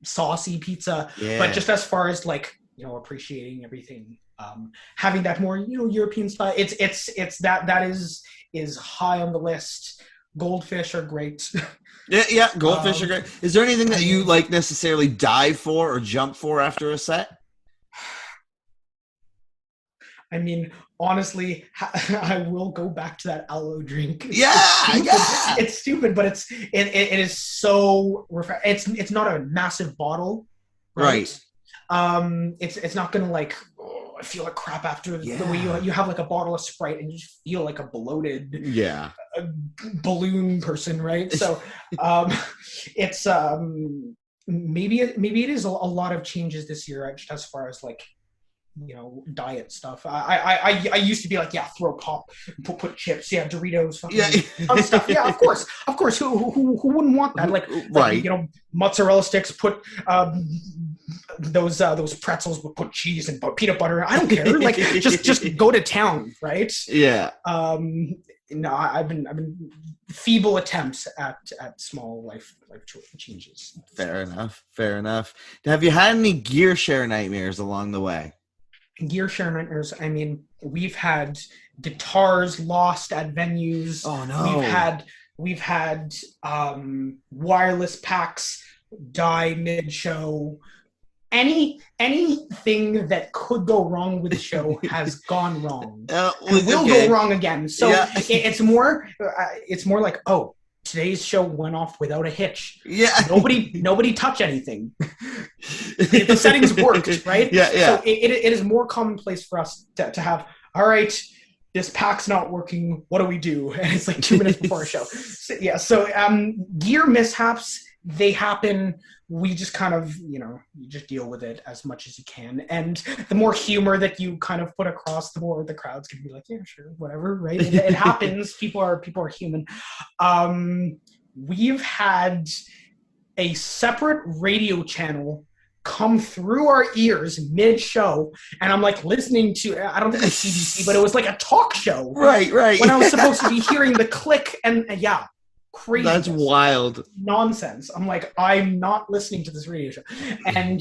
saucy pizza. Yeah. But just as far as like appreciating everything, having that more European style, it's that is high on the list. Goldfish are great. Yeah, goldfish are great. Is there anything that you like necessarily dive for or jump for after a set? I mean, honestly, I will go back to that aloe drink. It's stupid, but it is so refreshing. It's not a massive bottle, right? It's not gonna like I feel like crap after the way you have like a bottle of Sprite and you just feel like a bloated balloon person, right? So it's maybe it is a lot of changes this year just as far as like diet stuff. I used to be like, throw pop, put chips, Doritos, other stuff. Yeah, of course. Who wouldn't want that? Like mozzarella sticks. Put those pretzels, but put cheese and peanut butter. I don't care. Like just go to town, right? Yeah. No, I've been feeble attempts at small life changes. Fair enough. Have you had any gear share nightmares along the way? Gear share nightmares. I mean, we've had guitars lost at venues. Oh no. We've had wireless packs die mid-show. Anything that could go wrong with the show has gone wrong. And will go wrong again. So it's more like, oh, today's show went off without a hitch. Yeah. Nobody touch anything. The settings worked, right? Yeah. So it is more commonplace for us to have, all right, this pack's not working. What do we do? And it's like 2 minutes before a show. So gear mishaps they happen. We just kind of, you just deal with it as much as you can. And the more humor that you kind of put across, the more the crowds can be like, yeah, sure, whatever, right? It happens. People are human. We've had a separate radio channel come through our ears mid-show, and I'm like listening to, I don't think it was CBC, but it was like a talk show. Right. When I was supposed to be hearing the click, and yeah, crazy. That's wild. Nonsense. I'm like, I'm not listening to this radio show. And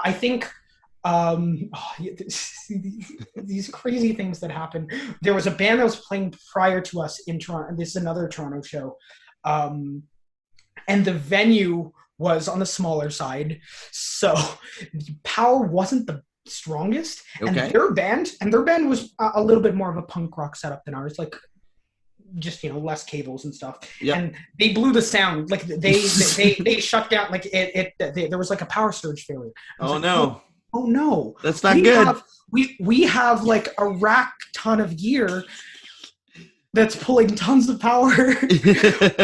I think these crazy things that happen. There was a band that was playing prior to us in Toronto, and this is another Toronto show. And the venue was on the smaller side, so the power wasn't the strongest. Okay. And their band was a little bit more of a punk rock setup than ours, like just less cables and stuff. Yep. And they blew the sound, like they shut down, like there was like a power surge failure. Oh no! Oh no! That's not good. We have like a rack ton of gear that's pulling tons of power.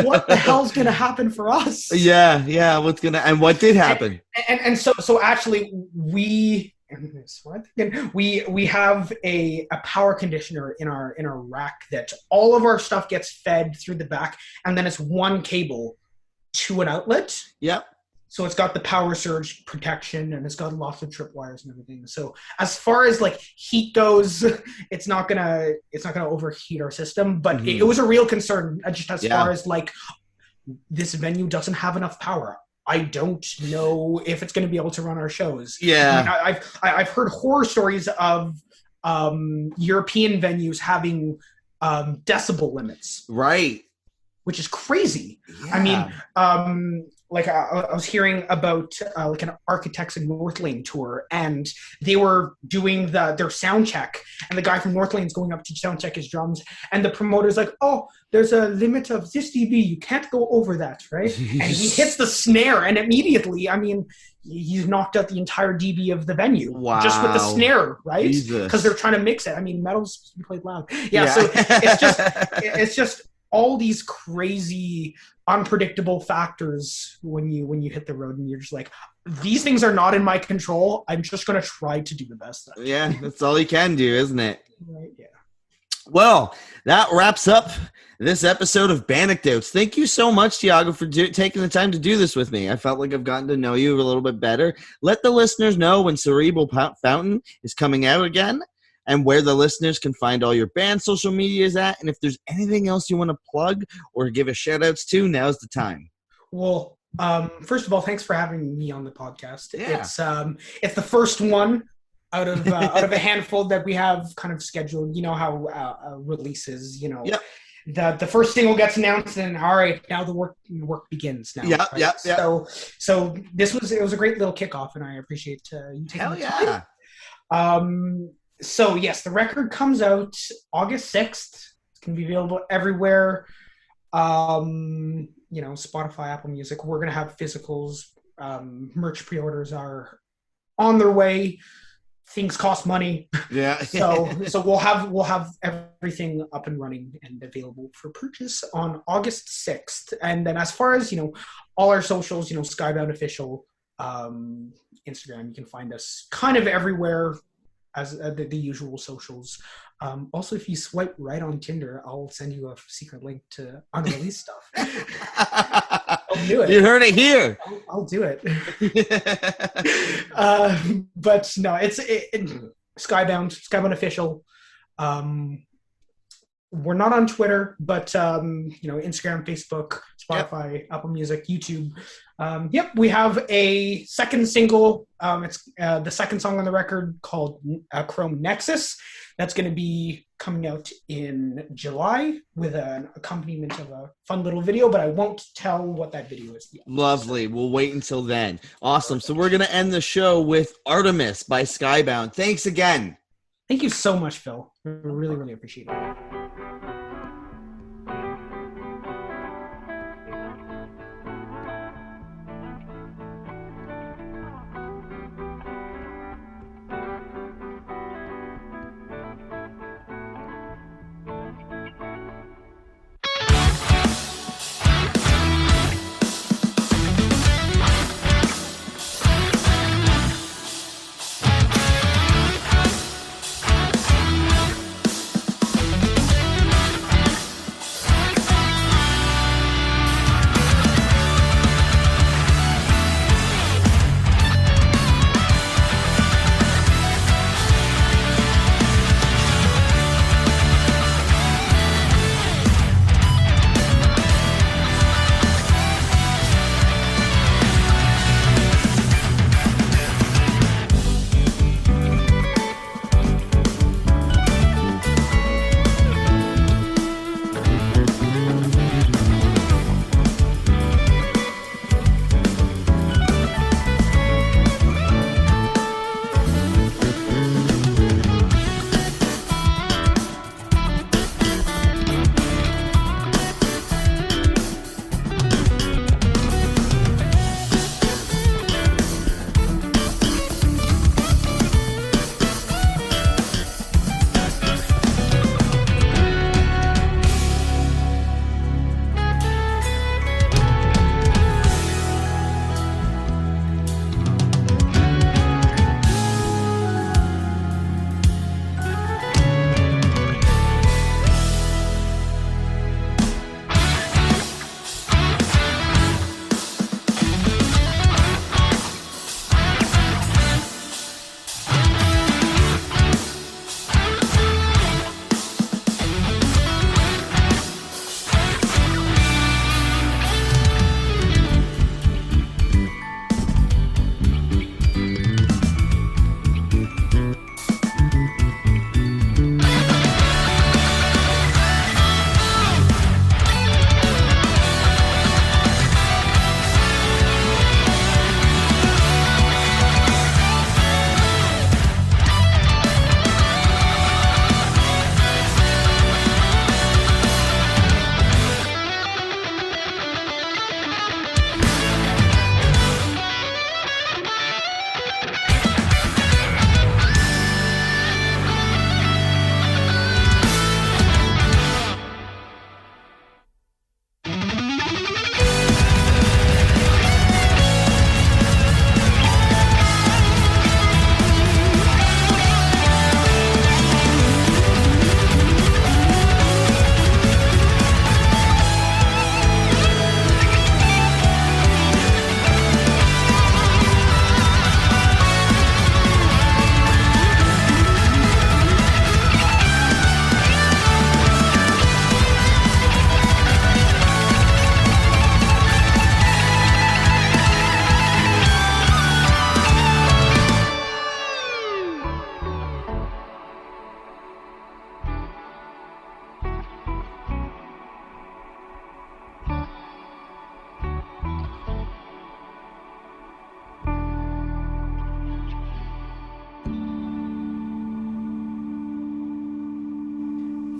What the hell's gonna happen for us? Yeah. What did happen? And so actually we have a power conditioner in our rack that all of our stuff gets fed through the back, and then it's one cable to an outlet. Yep. So it's got the power surge protection, and it's got lots of tripwires and everything. So as far as like heat goes, it's not gonna overheat our system. But it was a real concern, just as far as like this venue doesn't have enough power. I don't know if it's going to be able to run our shows. Yeah, I mean, I've heard horror stories of European venues having decibel limits, right? Which is crazy. Yeah. I mean, like I was hearing about like an Architects in North Lane tour, and they were doing their sound check, and the guy from North Lane's going up to sound check his drums, and the promoter's like, "Oh, there's a limit of this dB. You can't go over that, right?" And he hits the snare, and immediately, I mean, he's knocked out the entire dB of the venue. Wow. Just with the snare, right? Because they're trying to mix it. I mean, metal's supposed to be played loud. Yeah. So it's just all these crazy unpredictable factors when you hit the road, and you're just like, these things are not in my control. I'm just going to try to do the best. Yeah, that's all you can do, isn't it? Right, yeah. Well, that wraps up this episode of Banecdotes. Thank you so much, Tiago, for taking the time to do this with me. I felt like I've gotten to know you a little bit better. Let the listeners know when Cerebral Fountain is coming out again, and where the listeners can find all your band social medias at. And if there's anything else you want to plug or give a shout outs to, now's the time. Well, first of all, thanks for having me on the podcast. Yeah. It's the first one out of a handful that we have kind of scheduled. You know how releases, Yep. The first single gets announced, and all right, now the work begins now. Yeah, right? yeah. So it was a great little kickoff, and I appreciate you taking the time. So yes, the record comes out August 6th. It's going to be available everywhere. Spotify, Apple Music. We're going to have physicals. Merch pre-orders are on their way. Things cost money. Yeah. so we'll have everything up and running and available for purchase on August 6th. And then as far as, all our socials, Skybound Official, Instagram, you can find us kind of everywhere as the usual socials. Also, if you swipe right on Tinder, I'll send you a secret link to unreleased stuff. I'll do it. You heard it here. I'll do it. But no, it's Skybound Official. We're not on Twitter, but Instagram, Facebook, Spotify, Apple Music, YouTube. We have a second single. It's the second song on the record called Chrome Nexus. That's going to be coming out in July with an accompaniment of a fun little video, but I won't tell what that video is yet. Lovely. We'll wait until then. Awesome. So we're going to end the show with Artemis by Skybound. Thanks again. Thank you so much, Phil. I really, really appreciate it.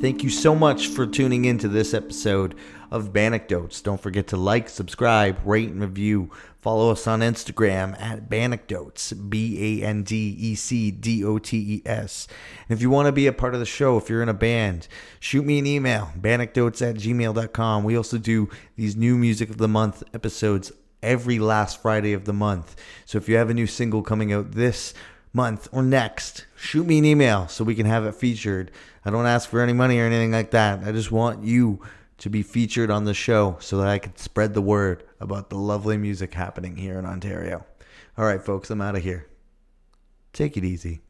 Thank you so much for tuning into this episode of Banecdotes. Don't forget to like, subscribe, rate, and review. Follow us on Instagram at Banecdotes, Bandecdotes. And if you want to be a part of the show, if you're in a band, shoot me an email, banecdotes@gmail.com. We also do these new Music of the Month episodes every last Friday of the month. So if you have a new single coming out this month or next, shoot me an email so we can have it featured. I don't ask for any money or anything like that. I just want you to be featured on the show so that I can spread the word about the lovely music happening here in Ontario. All right, folks, I'm out of here. Take it easy.